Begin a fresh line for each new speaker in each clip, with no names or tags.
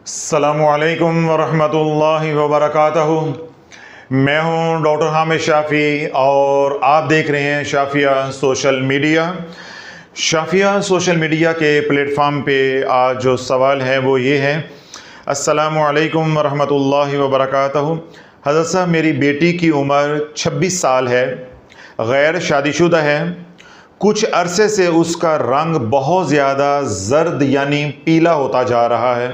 अस्सलामुअलैकुम वरहमतुल्लाहि वबरकातुहू। मैं हूं डॉक्टर हामिद शाफ़ी और आप देख रहे हैं Shafia social media. Shafia social media के प्लेटफॉर्म पे आज जो सवाल है वो ये है, अस्सलामुअलैकुम वरहमतुल्लाहि वबरकातुहू। हज़रत साहब, मेरी बेटी की उम्र 26 साल है, गैर शादीशुदा है। कुछ अरसे से उसका रंग बहुत ज़्यादा जर्द यानी पीला होता जा रहा है।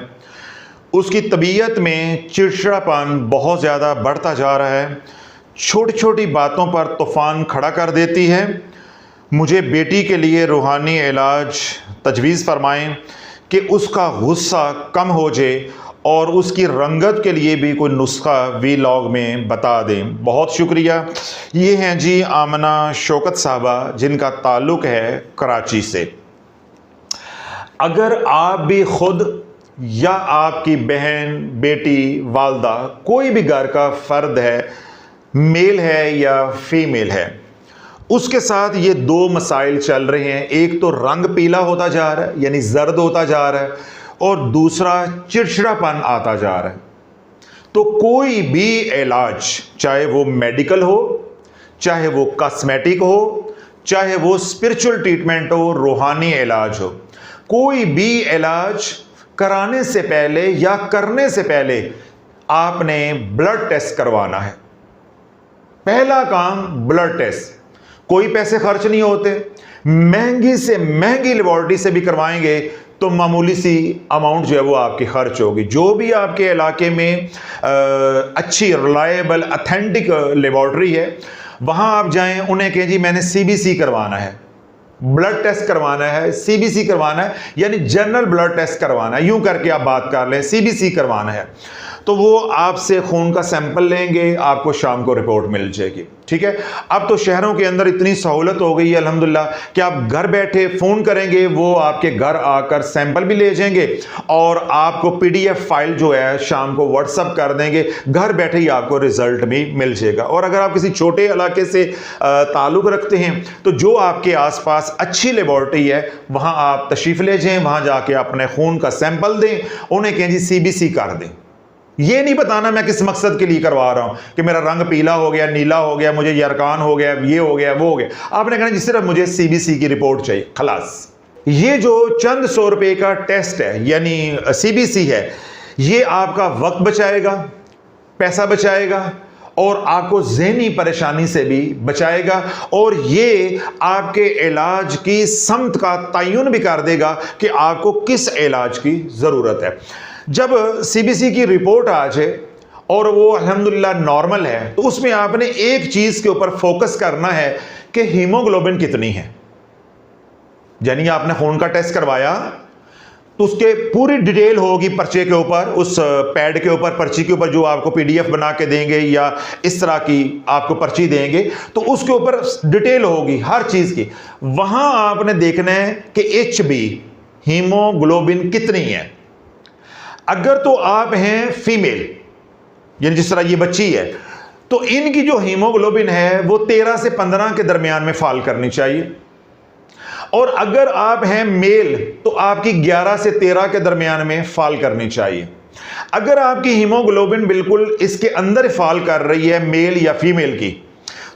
उसकी तबीयत में चिड़चिड़ापन बहुत ज़्यादा बढ़ता जा रहा है। छोटी छोटी बातों पर तूफ़ान खड़ा कर देती है। मुझे बेटी के लिए रूहानी इलाज तजवीज़ फरमाएं कि उसका गुस्सा कम हो जाए और उसकी रंगत के लिए भी कोई नुस्खा वीलॉग में बता दें। बहुत शुक्रिया। ये हैं जी आमना शौकत साहबा, जिनका ताल्लुक़ है कराची से। अगर आप भी खुद या आपकी बहन, बेटी, वालदा, कोई भी घर का फ़र्द है, मेल है या फीमेल है, उसके साथ ये दो मसाइल चल रहे हैं। एक तो रंग पीला होता जा रहा है यानी जर्द होता जा रहा है, और दूसरा चिड़चिड़ापन आता जा रहा है। तो कोई भी इलाज, चाहे वो मेडिकल हो, चाहे वो कॉस्मेटिक हो, चाहे वो स्पिरिचुअल ट्रीटमेंट हो, रूहानी इलाज हो, कोई भी इलाज कराने से पहले या करने से पहले आपने ब्लड टेस्ट करवाना है। पहला काम ब्लड टेस्ट। कोई पैसे खर्च नहीं होते, महंगी से महंगी लेबोरेटरी से भी करवाएंगे तो मामूली सी अमाउंट जो है वो आपकी खर्च होगी। जो भी आपके इलाके में अच्छी रिलायबल ऑथेंटिक लेबोरेटरी है, वहां आप जाएं, उन्हें कहें जी मैंने सीबीसी करवाना है, ब्लड टेस्ट करवाना है, सीबीसी करवाना है, यानी जनरल ब्लड टेस्ट करवाना है, यूं करके आप बात कर लें, सीबीसी करवाना है, तो वो आपसे खून का सैंपल लेंगे, आपको शाम को रिपोर्ट मिल जाएगी। ठीक है। अब तो शहरों के अंदर इतनी सहूलत हो गई है अल्हम्दुलिल्लाह कि आप घर बैठे फ़ोन करेंगे, वो आपके घर आकर सैंपल भी ले जाएंगे और आपको पीडीएफ फाइल जो है शाम को व्हाट्सअप कर देंगे। घर बैठे ही आपको रिजल्ट भी मिल जाएगा। और अगर आप किसी छोटे इलाके से ताल्लुक़ रखते हैं तो जो आपके आसपास अच्छी लेबोरेटरी है वहाँ आप तशरीफ़ ले जाएँ, वहाँ जाके अपने खून का सैंपल दें, उन्हें कहें जी सीबीसी कर दें। ये नहीं बताना मैं किस मकसद के लिए करवा रहा हूं कि मेरा रंग पीला हो गया, नीला हो गया, मुझे यरकान हो गया, ये हो गया, वो हो गया। आपने कहना जिस तरह मुझे सीबीसी की रिपोर्ट चाहिए, खलास। ये जो चंद 100 रुपए का टेस्ट है यानी सीबीसी है, ये आपका वक्त बचाएगा, पैसा बचाएगा और आपको ज़हनी परेशानी से भी बचाएगा, और ये आपके इलाज की समत का तयन भी कर देगा कि आपको किस इलाज की ज़रूरत है। जब सीबीसी की रिपोर्ट आ जाए और वो अल्हम्दुलिल्लाह नॉर्मल है, तो उसमें आपने एक चीज़ के ऊपर फोकस करना है कि हीमोग्लोबिन कितनी है। यानी आपने खून का टेस्ट करवाया तो उसके पूरी डिटेल होगी पर्चे के ऊपर, उस पैड के ऊपर, पर्ची के ऊपर जो आपको पीडीएफ बना के देंगे या इस तरह की आपको पर्ची देंगे, तो उसके ऊपर डिटेल होगी हर चीज़ की। वहाँ आपने देखना है कि एचबी हीमोग्लोबिन कितनी है। अगर तो आप हैं फीमेल, यानी जिस तरह ये बच्ची है, तो इनकी जो हीमोग्लोबिन है वो 13 से 15 के दरमियान में फाल करनी चाहिए। और अगर आप हैं मेल तो आपकी 11 से 13 के दरमियान में फाल करनी चाहिए। अगर आपकी हीमोग्लोबिन बिल्कुल इसके अंदर फाल कर रही है, मेल या फीमेल की,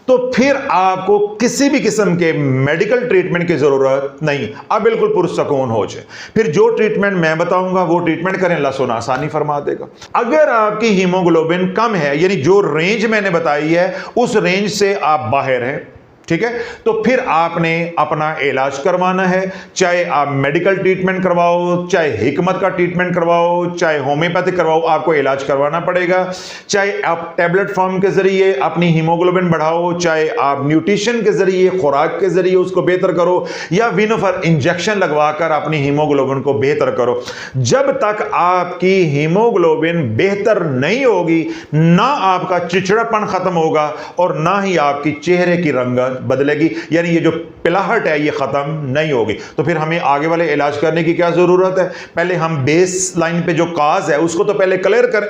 तो फिर आपको किसी भी किस्म के मेडिकल ट्रीटमेंट की जरूरत नहीं, आप बिल्कुल पुरसकून हो जाए। फिर जो ट्रीटमेंट मैं बताऊंगा वो ट्रीटमेंट करें, अल्लाह सुना आसानी फरमा देगा। अगर आपकी हीमोग्लोबिन कम है, यानी जो रेंज मैंने बताई है उस रेंज से आप बाहर हैं, ठीक है, तो फिर आपने अपना इलाज करवाना है। चाहे आप मेडिकल ट्रीटमेंट करवाओ, चाहे हिकमत का ट्रीटमेंट करवाओ, चाहे होम्योपैथिक करवाओ, आपको इलाज करवाना पड़ेगा। चाहे आप टैबलेट फॉर्म के जरिए अपनी हीमोग्लोबिन बढ़ाओ, चाहे आप न्यूट्रिशन के जरिए, खुराक के जरिए उसको बेहतर करो, या विनोफर इंजेक्शन लगवाकर अपनी हीमोग्लोबिन को बेहतर करो। जब तक आपकी हीमोग्लोबिन बेहतर नहीं होगी, ना आपका चिड़चिड़ापन खत्म होगा और ना ही आपकी चेहरे की रंगत बदलेगी, यानी ये जो पिलाहट है ये खत्म नहीं होगी। तो फिर हमें आगे वाले इलाज करने की क्या जरूरत है? पहले हम बेस लाइन पे जो काज है उसको तो पहले क्लियर करें।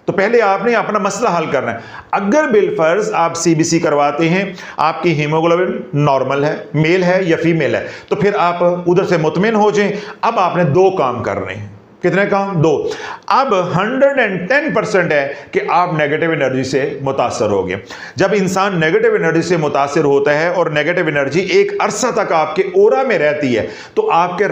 तो पहले आपने अपना मसला हल करना है। अगर बिलफर्ज आप सीबीसी करवाते हैं, आपकी हीमोग्लोबिन नॉर्मल है, मेल है या फीमेल है, तो फिर आप उधर से मुतमिन हो जाएं। अब आपने दो काम करने हैं। कितने काम? 2। अब 110% है कि आप नेगेटिव एनर्जी से मुतासर हो गए। जब इंसान नेगेटिव एनर्जी से मुतासर होता है और नेगेटिव एनर्जी एक अरसा तक आपके ओरा में रहती है, तो आपके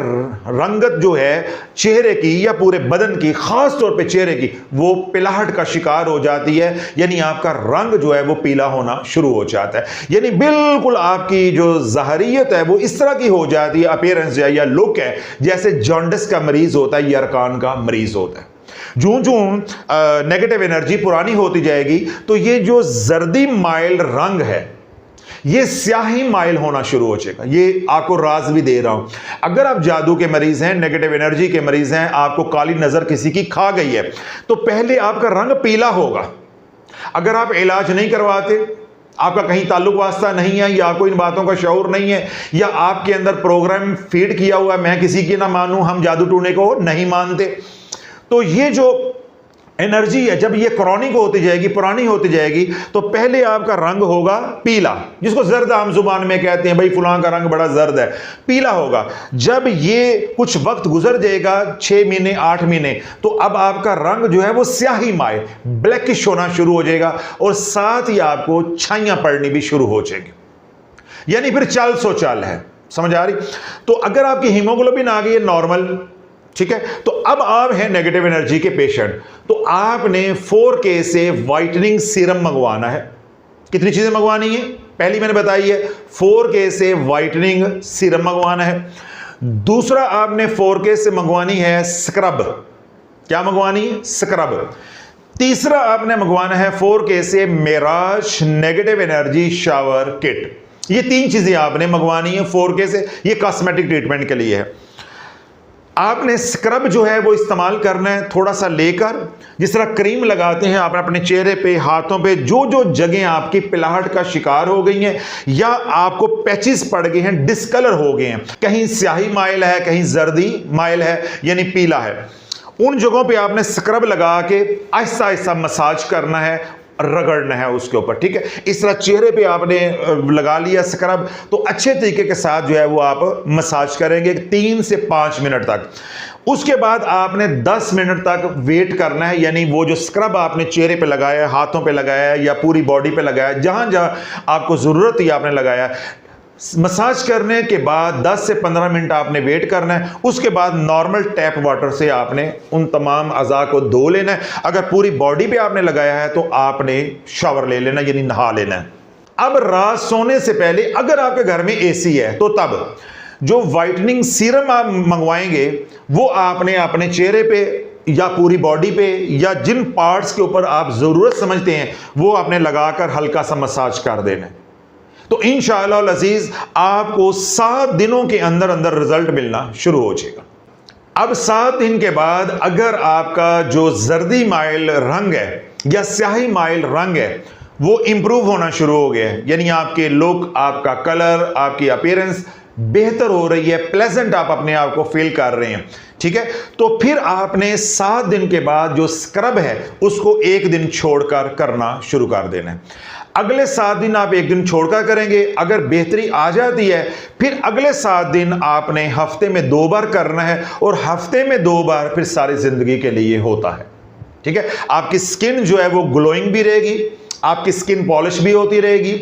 रंगत जो है चेहरे की या पूरे बदन की, खास तौर पे चेहरे की, वो पिलाहट का शिकार हो जाती है। यानी आपका रंग जो है वो पीला होना शुरू हो जाता है। यानी बिल्कुल आपकी जो ज़ाहरियत है वो इस तरह की हो जाती है, अपीयरेंस या लुक है, जैसे जॉन्डिस का मरीज होता है या अरकान का मरीज होता है। जूं नेगेटिव एनर्जी पुरानी होती जाएगी तो ये जो जर्दी माइल रंग है ये स्याही माइल होना शुरू हो जाएगा। ये आपको राज भी दे रहा हूं, अगर आप जादू के मरीज हैं, नेगेटिव एनर्जी के मरीज हैं, आपको काली नजर किसी की खा गई है, तो पहले आपका रंग पीला होगा। अगर आप इलाज नहीं करवाते, आपका कहीं ताल्लुक वास्ता नहीं है, या आपको इन बातों का शऊर नहीं है, या आपके अंदर प्रोग्राम फीड किया हुआ है मैं किसी की ना मानूं, हम जादू टूने को नहीं मानते, तो ये जो एनर्जी है जब ये क्रॉनिक होती जाएगी, पुरानी होती जाएगी, तो पहले आपका रंग होगा पीला, जिसको जर्द आम जुबान में कहते हैं, भाई फलां का रंग बड़ा जर्द है, पीला होगा। जब ये कुछ वक्त गुजर जाएगा, 6 महीने 8 महीने, तो अब आपका रंग जो है वो स्याही माइल ब्लैकिश होना शुरू हो जाएगा, और साथ ही आपको छाइयां पड़नी भी शुरू हो जाएगी। यानी फिर चाल सो चाल है, समझ आ रही? तो अगर आपकी हीमोग्लोबिन आ गई है नॉर्मल, ठीक है, तो अब आप हैं नेगेटिव एनर्जी के पेशेंट, तो आपने 4K से वाइटनिंग सीरम मंगवाना है। कितनी चीजें मंगवानी है? पहली मैंने बताई है, 4K से वाइटनिंग सीरम मंगवाना है। दूसरा आपने 4K से मंगवानी है स्क्रब। क्या मंगवानी है? स्क्रब। तीसरा आपने मंगवाना है 4K से Meraj negative energy shower kit. ये 3 चीजें आपने मंगवानी है 4K से। ये कॉस्मेटिक ट्रीटमेंट के लिए है। आपने स्क्रब जो है वो इस्तेमाल करना है थोड़ा सा लेकर, जिस तरह क्रीम लगाते हैं आप अपने चेहरे पे, हाथों पे, जो जो जगह आपकी पिलाहट का शिकार हो गई हैं या आपको पैचेस पड़ गए हैं, डिस्कलर हो गए हैं, कहीं स्याही माइल है, कहीं जर्दी माइल है, यानी पीला है, उन जगहों पे आपने स्क्रब लगा के आहिस्ता आहिस्ता मसाज करना है, रगड़ना है उसके ऊपर, ठीक है। इस तरह चेहरे पे आपने लगा लिया स्क्रब, तो अच्छे तरीके के साथ जो है वो आप मसाज करेंगे 3 से 5 मिनट तक। उसके बाद आपने 10 मिनट तक वेट करना है, यानी वो जो स्क्रब आपने चेहरे पे लगाया, हाथों पे लगाया या पूरी बॉडी पे लगाया, जहां जहां आपको जरूरत थी आपने लगाया। मसाज करने के बाद 10 से 15 मिनट आपने वेट करना है। उसके बाद नॉर्मल टैप वाटर से आपने उन तमाम अज़ा को धो लेना है। अगर पूरी बॉडी पे आपने लगाया है तो आपने शावर ले लेना, यानी नहा लेना है। अब रात सोने से पहले अगर आपके घर में एसी है तो तब जो वाइटनिंग सीरम आप मंगवाएंगे वो आपने अपने चेहरे पे या पूरी बॉडी पे या जिन पार्ट्स के ऊपर आप ज़रूरत समझते हैं वो आपने लगाकर हल्का सा मसाज कर देना है। तो इंशाअल्लाह अज़ीज़ आपको 7 दिनों के अंदर अंदर रिजल्ट मिलना शुरू हो जाएगा। अब 7 दिन के बाद अगर आपका जो जर्दी माइल रंग है या स्याही माइल रंग है वो इंप्रूव होना शुरू हो गया है, यानी आपके लुक, आपका कलर, आपकी अपीयरेंस बेहतर हो रही है, प्लेजेंट आप अपने आप को फील कर रहे हैं, ठीक है, तो फिर आपने 7 दिन के बाद जो स्क्रब है उसको 1 दिन छोड़कर करना शुरू कर देना है। अगले 7 दिन आप 1 दिन छोड़कर करेंगे, अगर बेहतरी आ जाती है फिर अगले 7 दिन आपने हफ्ते में 2 बार करना है, और हफ्ते में 2 बार फिर सारी जिंदगी के लिए होता है, ठीक है। आपकी स्किन जो है वो ग्लोइंग भी रहेगी, आपकी स्किन पॉलिश भी होती रहेगी,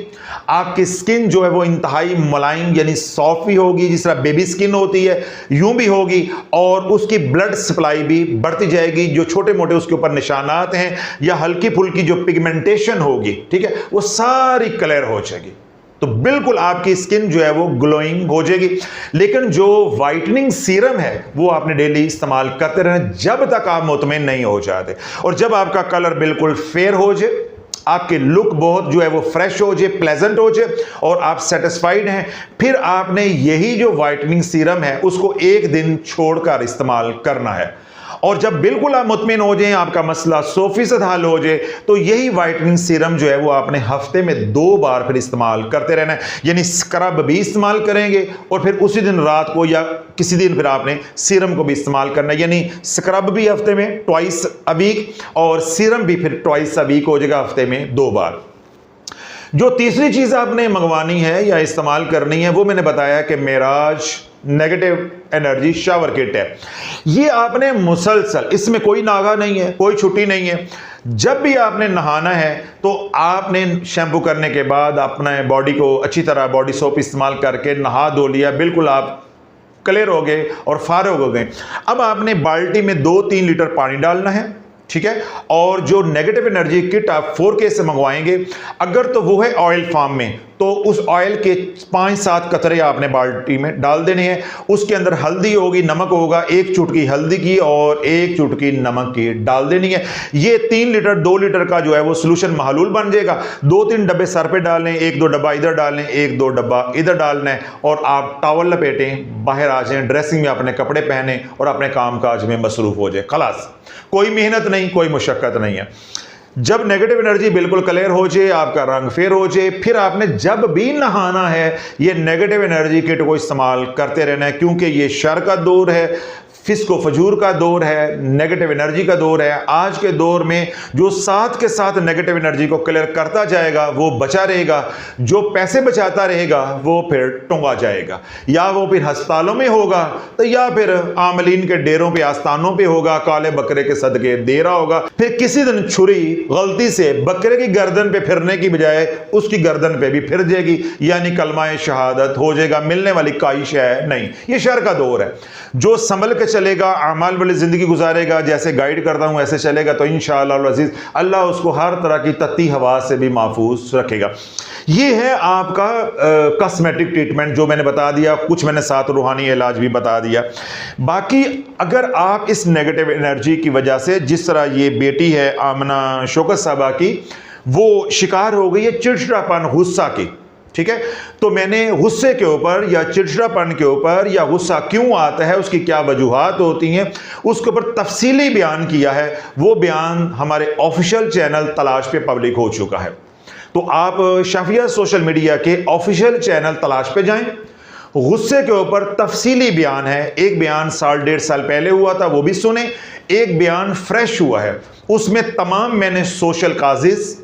आपकी स्किन जो है वो इंतहाई मुलायम यानी सॉफ्ट भी होगी, जिस तरह बेबी स्किन होती है यूं भी होगी, और उसकी ब्लड सप्लाई भी बढ़ती जाएगी। जो छोटे मोटे उसके ऊपर निशानात हैं या हल्की फुल्की जो पिगमेंटेशन होगी, ठीक है, वो सारी क्लियर हो जाएगी। तो बिल्कुल आपकी स्किन जो है वो ग्लोइंग हो जाएगी। लेकिन जो वाइटनिंग सीरम है वो आपने डेली इस्तेमाल करते रहना जब तक आप मुतमईन नहीं हो जाते, और जब आपका कलर बिल्कुल फेयर हो जाए, आपके लुक बहुत जो है वो फ्रेश हो जाए, प्लेजेंट हो जाए और आप सेटिस्फाइड हैं, फिर आपने यही जो वाइटनिंग सीरम है उसको 1 दिन छोड़कर इस्तेमाल करना है। और जब बिल्कुल आप मुतमिन हो जाएं, आपका मसला 100% हल हो जाए, तो यही वाइटनिंग सीरम जो है वो आपने हफ्ते में 2 बार फिर इस्तेमाल करते रहना है। यानी स्क्रब भी इस्तेमाल करेंगे और फिर उसी दिन रात को या किसी दिन फिर आपने सीरम को भी इस्तेमाल करना है। यानी स्क्रब भी हफ्ते में ट्वाइस अ वीक और सीरम भी फिर ट्वाइस अ वीक हो जाएगा, हफ्ते में 2 बार। जो तीसरी चीज़ आपने मंगवानी है या इस्तेमाल करनी है वो मैंने बताया कि Meraj negative energy shower kit है। ये आपने मुसलसल, इसमें कोई नागा नहीं है, कोई छुट्टी नहीं है। जब भी आपने नहाना है तो आपने शैम्पू करने के बाद अपने बॉडी को अच्छी तरह बॉडी सोप इस्तेमाल करके नहा धो लिया, बिल्कुल आप क्लियर हो गए और फारग हो गए। अब आपने बाल्टी में 2-3 लीटर पानी डालना है, ठीक है। और जो नेगेटिव एनर्जी किट आप 4K से मंगवाएंगे, अगर तो वो है ऑयल फार्म में, तो उस ऑयल के 5-7 कतरे आपने बाल्टी में डाल देने हैं। उसके अंदर हल्दी होगी, नमक होगा, 1 चुटकी हल्दी की और 1 चुटकी नमक की डाल देनी है। ये 3 लीटर 2 लीटर का जो है वो सोल्यूशन महलूल बन जाएगा। 2-3 डब्बे सर पे डालें, 1-2 डब्बा इधर डालें, 1-2 डब्बा इधर डालना है, और आप टॉवल लपेटें, बाहर आ जाएं, ड्रेसिंग में अपने कपड़े पहने और अपने काम काज में मसरूफ हो जाए। खलास, कोई मेहनत नहीं, कोई मुशक्कत नहीं है। जब नेगेटिव एनर्जी बिल्कुल क्लियर हो जाए, आपका रंग फेर हो जाए, फिर आपने जब भी नहाना है ये नेगेटिव एनर्जी किट को इस्तेमाल करते रहना है, क्योंकि ये शर का दौर है, फिस्को फजूर का दौर है, नेगेटिव एनर्जी का दौर है। आज के दौर में जो साथ के साथ नेगेटिव एनर्जी को क्लियर करता जाएगा वो बचा रहेगा, जो पैसे बचाता रहेगा वो फिर टूंगा जाएगा, या वो फिर अस्पतालों में होगा, तो या फिर आमलीन के डेरों पे आस्थानों पे होगा, काले बकरे के सदके दे रहा होगा। फिर किसी दिन छुरी गलती से बकरे की गर्दन पे फिरने की बजाय उसकी गर्दन पे भी फिर जाएगी, यानी कलमाए शहादत हो जाएगा, मिलने वाली कोई शय नहीं। ये शर का दौर है। जो संभल के चलेगा, अमाल वाली जिंदगी गुजारेगा, जैसे गाइड करता हूं ऐसे चलेगा, तो इंशाअल्लाह अज़ीज़ अल्लाह उसको हर तरह की तत्ती हवा से भी महफूज रखेगा। ये है आपका कॉस्मेटिक ट्रीटमेंट जो मैंने बता दिया, कुछ मैंने साथ रूहानी इलाज भी बता दिया। बाकी अगर आप इस नेगेटिव एनर्जी की वजह से, जिस तरह ये बेटी है आमना शौकत साहबा की, वो शिकार हो गई है चिड़चिड़ापन, गुस्सा की, ठीक है। तो मैंने गुस्से के ऊपर या चिड़चिड़ापन के ऊपर या गुस्सा क्यों आता है, उसकी क्या वजूहात होती हैं, उसके ऊपर तफसीली बयान किया है। वो बयान हमारे ऑफिशियल चैनल तलाश पे पब्लिक हो चुका है। तो आप शाफिया सोशल मीडिया के ऑफिशियल चैनल तलाश पे जाएं, गुस्से के ऊपर तफसीली बयान है। एक बयान 1.5 साल पहले हुआ था, वो भी सुने। एक बयान फ्रेश हुआ है, उसमें तमाम मैंने सोशल काजिज,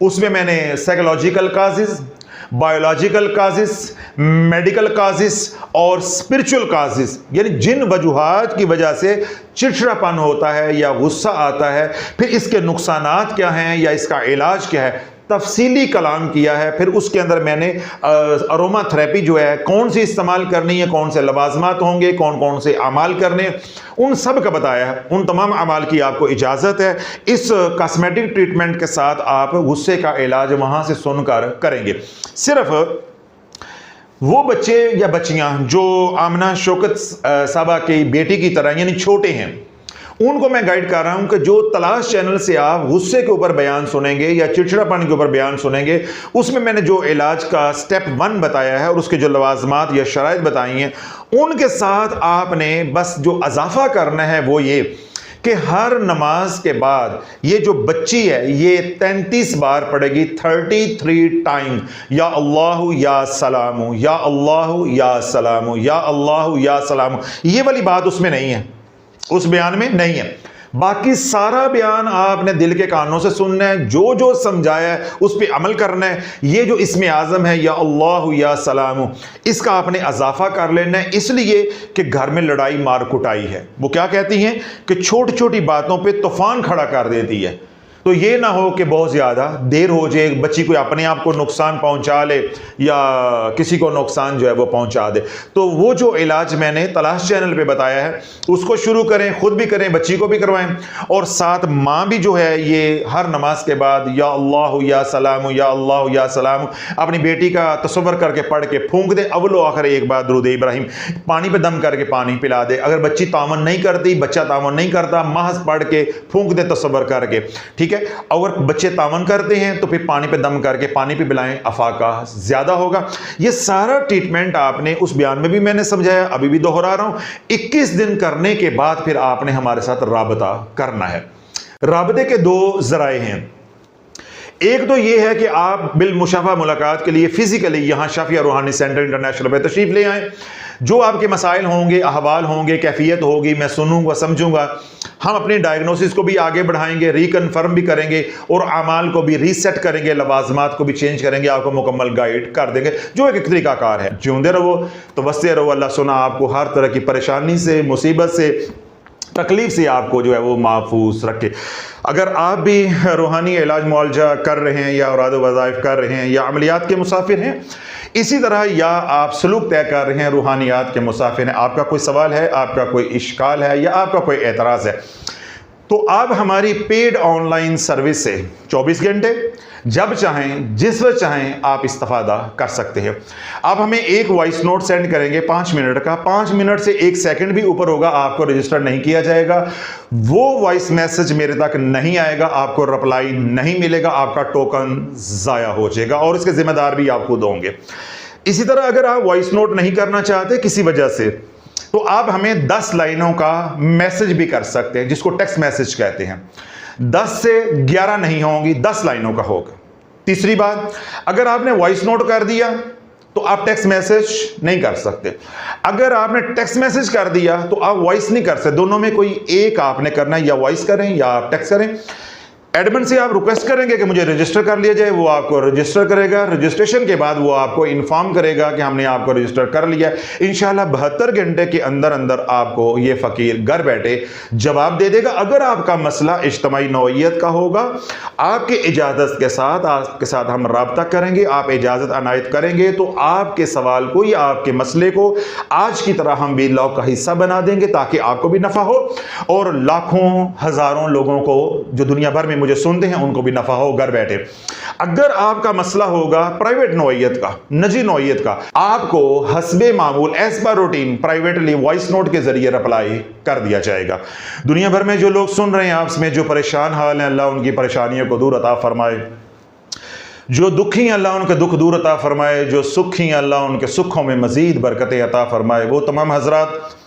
उसमें मैंने साइकोलॉजिकल काजिज, बायोलॉजिकल काजिस, मेडिकल काजिस और स्पिरिचुअल काजिस, यानी जिन वजूहात की वजह से चिड़चिड़ापन होता है या गुस्सा आता है, फिर इसके नुकसानात क्या हैं या इसका इलाज क्या है, तफसीली कलाम किया है। फिर उसके अंदर मैंने अरोमा थेरेपी जो है कौन सी इस्तेमाल करनी है, कौन से लवाजमात होंगे, कौन कौन से अमाल करने, उन सब का बताया है। उन तमाम अमाल की आपको इजाज़त है। इस कॉस्मेटिक ट्रीटमेंट के साथ आप गुस्से का इलाज वहाँ से सुनकर करेंगे। सिर्फ वो बच्चे या बच्चियाँ जो आमना शौकत साहबा की बेटी की तरह यानी छोटे हैं, उनको मैं गाइड कर रहा हूं कि जो तलाश चैनल से आप गुस्से के ऊपर बयान सुनेंगे या चिड़चिड़ापन के ऊपर बयान सुनेंगे, उसमें मैंने जो इलाज का स्टेप 1 बताया है और उसके जो लवाजमात या शराइत बताई हैं, उनके साथ आपने बस जो अजाफा करना है वो ये कि हर नमाज के बाद ये जो बच्ची है ये 33 बार पढ़ेगी, 33 टाइम, या अल्लाहु या सलामु, या अल्लाहु या सलामु, या अल्लाहु या सलामु। ये वाली बात उसमें नहीं है, उस बयान में नहीं है। बाकी सारा बयान आपने दिल के कानों से सुनना है, जो जो समझाया है उस पर अमल करना है। ये जो इसमें आज़म है या अल्लाह या सलामु, इसका आपने अजाफा कर लेना है, इसलिए कि घर में लड़ाई मार कुटाई है। वो क्या कहती हैं कि छोटी छोटी बातों पे तूफान खड़ा कर देती है। तो ये ना हो कि बहुत ज़्यादा देर हो जाए, बच्ची को अपने आप को नुकसान पहुंचा ले या किसी को नुकसान जो है वो पहुंचा दे। तो वो जो इलाज मैंने तलाश चैनल पे बताया है उसको शुरू करें, खुद भी करें, बच्ची को भी करवाएं, और साथ माँ भी जो है ये हर नमाज के बाद या अल्लाह या सलाम, या अल्लाह या सलाम अपनी बेटी का तसव्वुर करके पढ़ के फूंक दे। अव्वल आखिर एक बार दुरूद इब्राहिम पानी पे दम करके पानी पिला दे। अगर बच्ची तावन नहीं करती, बच्चा तावन नहीं करता, महज पढ़ के फूंक दे तसव्वुर करके, ठीक है। अगर बच्चे तावन करते हैं तो फिर पानी पे दम करके पानी पे पिलाएं, अफाका ज्यादा होगा। ये सारा ट्रीटमेंट आपने उस बयान में भी मैंने समझाया, अभी भी दोहरा रहा हूं। 21 दिन करने के बाद फिर आपने हमारे साथ राबता करना है। राबते के 2 जराए हैं। एक तो यह है कि आप बिल मुशाफा मुलाकात के लिए फिजिकली यहां शाफिया रूहानी सेंटर इंटरनेशनल पे तशरीफ ले आए। जो आपके मसाइल होंगे, अहवाल होंगे, कैफियत होगी, मैं सुनूंगा, समझूंगा। हम अपनी डायग्नोसिस को भी आगे बढ़ाएंगे, रिकन्फर्म भी करेंगे और अमाल को भी रीसेट करेंगे, लवाजमात को भी चेंज करेंगे, आपको मुकम्मल गाइड कर देंगे, जो एक तरीकाकार है। जिਉਂਦੇ रहो तो बसते रहो। अल्लाह सुना आपको हर तरह की परेशानी से, मुसीबत से, तकलीफ से आपको जो है वो महफूज रखे। अगर आप भी रूहानी इलाज मुआलजा कर रहे हैं या औराद वज़ाइफ कर रहे हैं या अमलियात के मुसाफिर हैं, इसी तरह या आप सलूक तय कर रहे हैं, रूहानियात के मुसाफिर हैं, आपका कोई सवाल है, आपका कोई इश्काल है या आपका कोई एतराज़ है, तो आप हमारी पेड ऑनलाइन सर्विस से 24 घंटे जब चाहें, जिस वक्त चाहें आप इस्तेफादा कर सकते हैं। आप हमें एक वॉइस नोट सेंड करेंगे 5 मिनट का, 5 मिनट से 1 सेकंड भी ऊपर होगा आपको रजिस्टर नहीं किया जाएगा, वो वॉइस मैसेज मेरे तक नहीं आएगा, आपको रिप्लाई नहीं मिलेगा, आपका टोकन ज़ाया हो जाएगा और इसके जिम्मेदार भी आप खुद होंगे। इसी तरह अगर आप वॉइस नोट नहीं करना चाहते किसी वजह से, तो आप हमें 10 लाइनों का मैसेज भी कर सकते हैं, जिसको टेक्स्ट मैसेज कहते हैं। 10 से 11 नहीं होंगी, 10 लाइनों का होगा। तीसरी बात, अगर आपने वॉइस नोट कर दिया तो आप टेक्स्ट मैसेज नहीं कर सकते। अगर आपने टेक्स्ट मैसेज कर दिया तो आप वॉइस नहीं कर सकते। दोनों में कोई एक आपने करना है, या वॉइस करें या आप टेक्स्ट करें। एडमिन से आप रिक्वेस्ट करेंगे कि मुझे रजिस्टर कर लिया जाए, वो आपको रजिस्टर करेगा। रजिस्ट्रेशन के बाद वो आपको इन्फॉर्म करेगा कि हमने आपको रजिस्टर कर लिया। इंशाल्लाह 72 घंटे के अंदर अंदर आपको ये फ़कीर घर बैठे जवाब दे देगा। अगर आपका मसला इज्तिमाई नौइयत का होगा, आपके इजाज़त के साथ आपके साथ हम राब्ता करेंगे, आप इजाज़त अनायत करेंगे तो आपके सवाल को या आपके मसले को आज की तरह हम व्लॉग का हिस्सा बना देंगे, ताकि आपको भी नफ़ा हो और लाखों हज़ारों लोगों को जो दुनिया भर में मुझे सुनते हैं उनको भी नफा हो घर बैठे। अगर आपका मसला होगा प्राइवेट नौइयत का, निजी नौइयत का, आपको हस्बे मामूल as per routine privately voice note के जरिए रिप्लाई कर दिया जाएगा। दुनिया भर में जो लोग सुन रहे हैं आपस में, जो परेशान हाल हैं, अल्लाह उनकी परेशानियों को दूर अता फरमाए। जो दुखी हैं अल्लाह उनके दुख दूर अता फरमाए, जो सुखी हैं अल्लाह उनके सुखों में मजीद बरकतें अता फरमाए। वो तमाम हजरात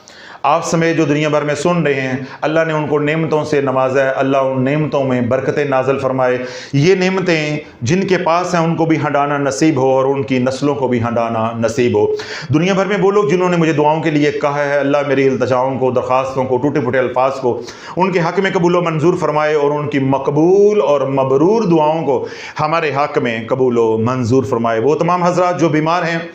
आप समेत जो दुनिया भर में सुन रहे हैं, अल्लाह ने उनको नेमतों से नवाजा है, अल्लाह उन नेमतों में बरकतें नाज़िल फरमाए। ये नेमतें जिनके पास हैं उनको भी हंडाना नसीब हो और उनकी नस्लों को भी हंडाना नसीब हो। दुनिया भर में वो लोग जिन्होंने मुझे दुआओं के लिए कहा है, अल्लाह मेरी इल्तिजाओं को, दरख्वास्तों को, टूटे फूटे अल्फाज को उनके हक़ में कबूल व मंजूर फरमाए और उनकी मकबूल और मबरूर दुआओं को हमारे हक़ में कबूल व मंजूर फरमाए। वो तमाम हजरात जो बीमार हैं,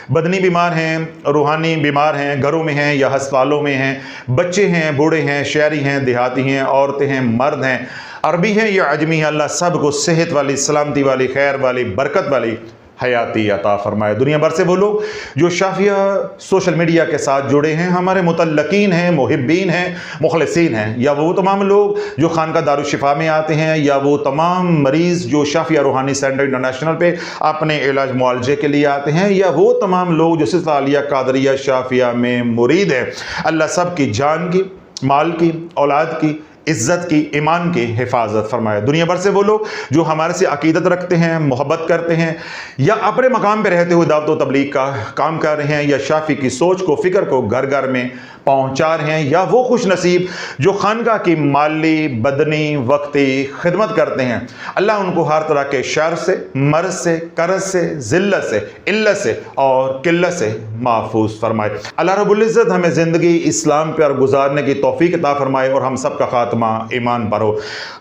बदनी बीमार हैं, रूहानी बीमार हैं, घरों में हैं या अस्पतालों में हैं, बच्चे हैं, बूढ़े हैं, शहरी हैं, देहाती हैं, औरतें हैं, मर्द हैं, अरबी हैं या अजमी हैं, अल्लाह सब को सेहत वाली, सलामती वाली, खैर वाली, बरकत वाली हयाती अता फरमाए। दुनिया भर से वो लोग जो शाफिया सोशल मीडिया के साथ जुड़े हैं, हमारे मुतल्लकीन हैं, मुहिब्बीन हैं, मुखलिसीन हैं, या वो तमाम लोग जो खानका दारुशिफा में आते हैं, या वो तमाम मरीज़ जो शाफिया रूहानी सेंटर इंटरनेशनल पे अपने इलाज मुआलजे के लिए आते हैं, या वो तमाम लोग जो सिलसिला आलिया कादरिया शाफिया में मुरीद हैं, अल्लाह सब की जान की, माल की, औलाद की, इज़्ज़त की, ईमान की हिफाजत फरमाए। दुनिया भर से वो लोग जो हमारे से अकीदत रखते हैं, मोहब्बत करते हैं, या अपने मकाम पर रहते हुए दावत व तबलीग का काम कर रहे हैं, या शाफी की सोच को, फ़िक्र को घर घर में पहुँचा रहे हैं, या वो खुश नसीब जो खानका की माली, बदनी, वक्ती खिदमत करते हैं, अल्लाह उनको हर तरह के शर से, मर्ज से, कर्ज से, ज़िल्लत से, इल्लत से और किल्लत से महफूज फरमाए। अल्लाह रब्बुल इज़्ज़त हमें ज़िंदगी इस्लाम पर गुजारने की तौफीक अता फरमाए और हम सब का खात्मा ईमान पर हो।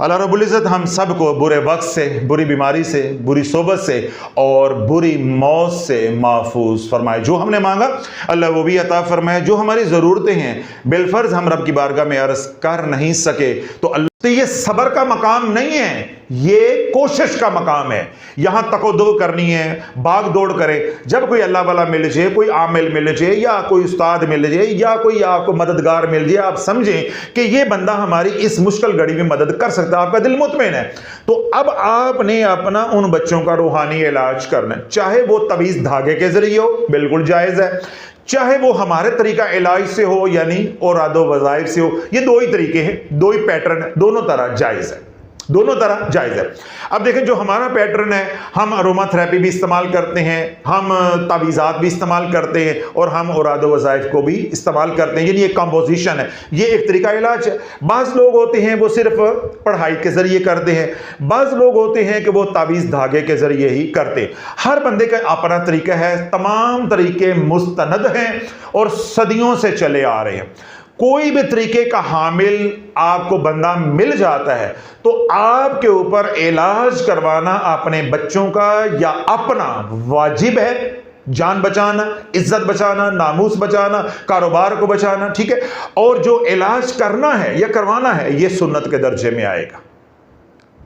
अल्लाह रब्बुल इज़्ज़त हम सब को बुरे वक्त से, बुरी बीमारी से, बुरी सोबत से और बुरी मौत से महफूज फरमाए। जो हमने मांगा अल्लाह वो भी अता फरमाए। जो हमारी ज़रूरतें हैं बिलफर्ज हम रब की बारगाह में अर्ज कर नहीं सके तो अल्लाह, तो ये सबर का मकाम नहीं है, ये कोशिश का मकाम है। यहां तकोदो करनी है, भाग दौड़ करें। जब कोई अल्लाह वाला मिल जाए, कोई आमिल मिल जाए, या कोई उस्ताद मिल जाए, या कोई आपको मददगार मिल जाए, आप समझें कि ये बंदा हमारी इस मुश्किल घड़ी में मदद कर सकता है, आपका दिल मुतमईन है, तो अब आपने अपना उन बच्चों का रूहानी इलाज करना है। चाहे वो तवीज़ धागे के जरिए हो, बिल्कुल जायज़ है, चाहे वो हमारे तरीका इलाज से हो यानी औरादो वज़ाइफ से हो। ये दो ही तरीके हैं, दो ही पैटर्न है, दोनों तरह जायज़ है। दोनों तरह जायज़ है। अब देखें, जो हमारा पैटर्न है, हम अरोमा थेरेपी भी इस्तेमाल करते हैं, हम तावीज़ात भी इस्तेमाल करते हैं और हम औराद वज़ाइफ को भी इस्तेमाल करते हैं। यानी एक कंपोजिशन है, ये एक तरीका इलाज है। बाज़ लोग होते हैं वो सिर्फ पढ़ाई के ज़रिए करते हैं, बाज़ लोग होते हैं कि वो तावीज़ धागे के ज़रिए ही करते हैं। हर बंदे का अपना तरीका है, तमाम तरीके मुस्तनद हैं और सदियों से चले आ रहे हैं। कोई भी तरीके का हामिल आपको बंदा मिल जाता है तो आपके ऊपर इलाज करवाना अपने बच्चों का या अपना वाजिब है। जान बचाना, इज्जत बचाना, नामूस बचाना, कारोबार को बचाना, ठीक है। और जो इलाज करना है या करवाना है ये सुन्नत के दर्जे में आएगा।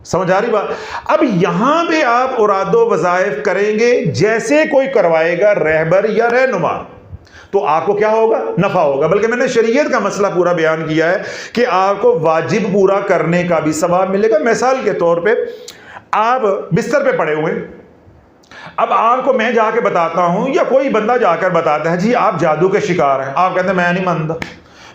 समझ आ रही बात? अब यहां पे आप औरादो वज़ाइफ करेंगे जैसे कोई करवाएगा रहबर या रहनुमा, तो आपको क्या होगा? नफा होगा। बल्कि मैंने शरीयत का मसला पूरा बयान किया है कि आपको वाजिब पूरा करने का भी सवाब मिलेगा। मिसाल के तौर पे आप बिस्तर पे पड़े हुए, अब आपको मैं जाके बताता हूं या कोई बंदा जाकर बताता है जी आप जादू के शिकार हैं, आप कहते हैं मैं नहीं मानता,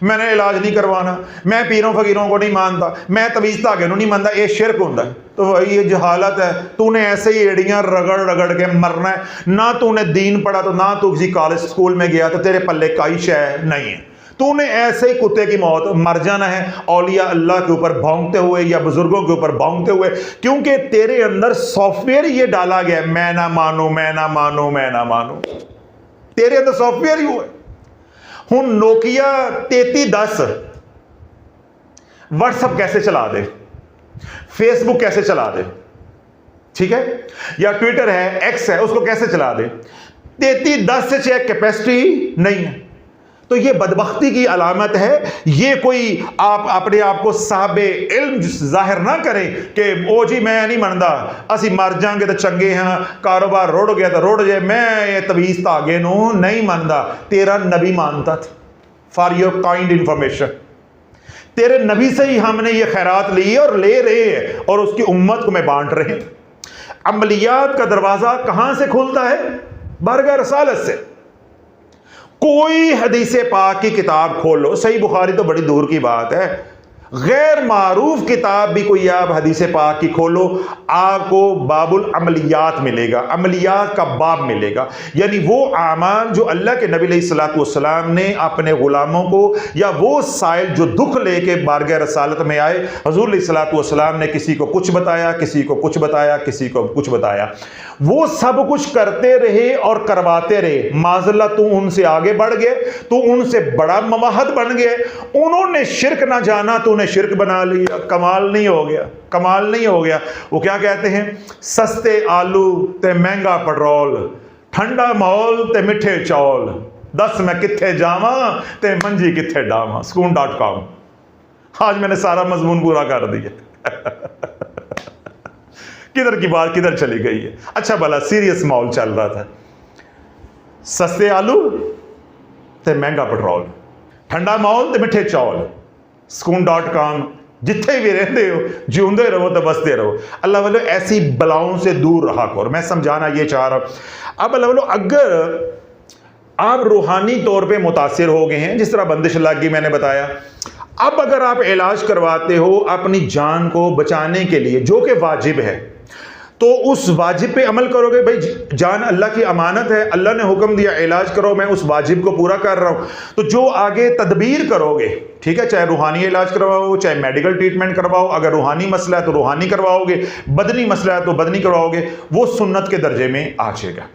मैंने इलाज नहीं करवाना, मैं पीरों फकीरों को नहीं मानता, मैं तवीज़ धागे नहीं मानता, ये शिरक होता है। तो वही ये जहालत है, तूने ऐसे ही एड़ियां रगड़ रगड़ के मरना है। ना तूने दीन पढ़ा, तो ना तू किसी कॉलेज स्कूल में गया, तो तेरे पल्ले काई शय नहीं है। तूने ऐसे ही कुत्ते की मौत मर जाना है, औलिया अल्लाह के ऊपर भौंकते हुए या बुजुर्गों के ऊपर भौंकते हुए, क्योंकि तेरे अंदर सॉफ्टवेयर ये डाला गया, मैं ना मानू, मैं ना मानू, मैं ना मानू। तेरे अंदर सॉफ्टवेयर ही हुआ। हूं नोकिया 3310 व्हाट्सएप कैसे चला दे, फेसबुक कैसे चला दे, ठीक है, या ट्विटर है, एक्स है, उसको कैसे चला दे। 3310 से चेक कैपेसिटी नहीं है, तो ये बदबख्ती की अलामत है। ये कोई आप अपने आप को साहबे इल्म जाहिर ना करें कि ओ जी मैं नहीं मनदा, असी मर जाएंगे तो चंगे हैं, कारोबार रुड़ गया तो रुड़ जाए, मैं ये तवीज़ धागे नू नहीं मनदा। तेरा नबी मानता था। फॉर योर काइंड इंफॉर्मेशन, तेरे नबी से ही हमने ये खैरात ली है और ले रहे हैं और उसकी उम्मत को मैं बांट रहे हैं। अमलियात का दरवाजा कहां से खुलता है? बारगाह रसालत से। कोई हदीस पाक की किताब खोलो, सही बुखारी तो बड़ी दूर की बात है, गैर मारूफ किताब भी कोई आप हदीस पाक की खोलो, आपको बाबुल अमलियात मिलेगा, अमलियात का बाब मिलेगा। यानी वो आमाल जो अल्लाह के नबी अलैहिस्सलातु वस्सलाम ने अपने गुलामों को, या वो साइल जो दुख लेके बारगाह रसालत में आए, हुज़ूर अलैहिस्सलातु वस्सलाम ने किसी को कुछ बताया, किसी को कुछ बताया, किसी को कुछ बताया, वो सब कुछ करते रहे और करवाते रहे। माज़ल्ला तू उनसे आगे बढ़ गए, तू उनसे बड़ा मवाहद बन गए, उन्होंने शिरक ना जाना, तूने शिरक बना लिया। कमाल नहीं हो गया? कमाल नहीं हो गया? वो क्या कहते हैं, सस्ते आलू ते महंगा पेट्रोल, ठंडा माहौल ते मिठे चौल, दस मैं किथे जावा ते मंजी किथे डावा। Skoon.com। आज मैंने सारा मजमून पूरा कर दिया। किधर की बात किधर चली गई है। अच्छा भला सीरियस माहौल चल रहा था, सस्ते आलू ते महंगा पेट्रोल, ठंडा माहौल ते मिठे चौल। Skoon.com, जिथे भी रहते हो जिंदे रहो तो बसते रहो। अल्लाह वालों ऐसी बलाओं से दूर रहा करो। मैं समझाना ये चाह रहा हूं। अब अल्लाह वालों अगर आप रूहानी तौर पे मुतासिर हो गए हैं, जिस तरह बंदिश लग गई मैंने बताया, अब अगर आप इलाज करवाते हो अपनी जान को बचाने के लिए, जो कि वाजिब है, तो उस वाजिब पे अमल करोगे। भाई जान अल्लाह की अमानत है, अल्लाह ने हुक्म दिया इलाज करो, मैं उस वाजिब को पूरा कर रहा हूं। तो जो आगे तदबीर करोगे, ठीक है, चाहे रूहानी इलाज करवाओ, चाहे मेडिकल ट्रीटमेंट करवाओ, अगर रूहानी मसला है तो रूहानी करवाओगे, बदनी मसला है तो बदनी करवाओगे, वो सुन्नत के दर्जे में आ जाएगा।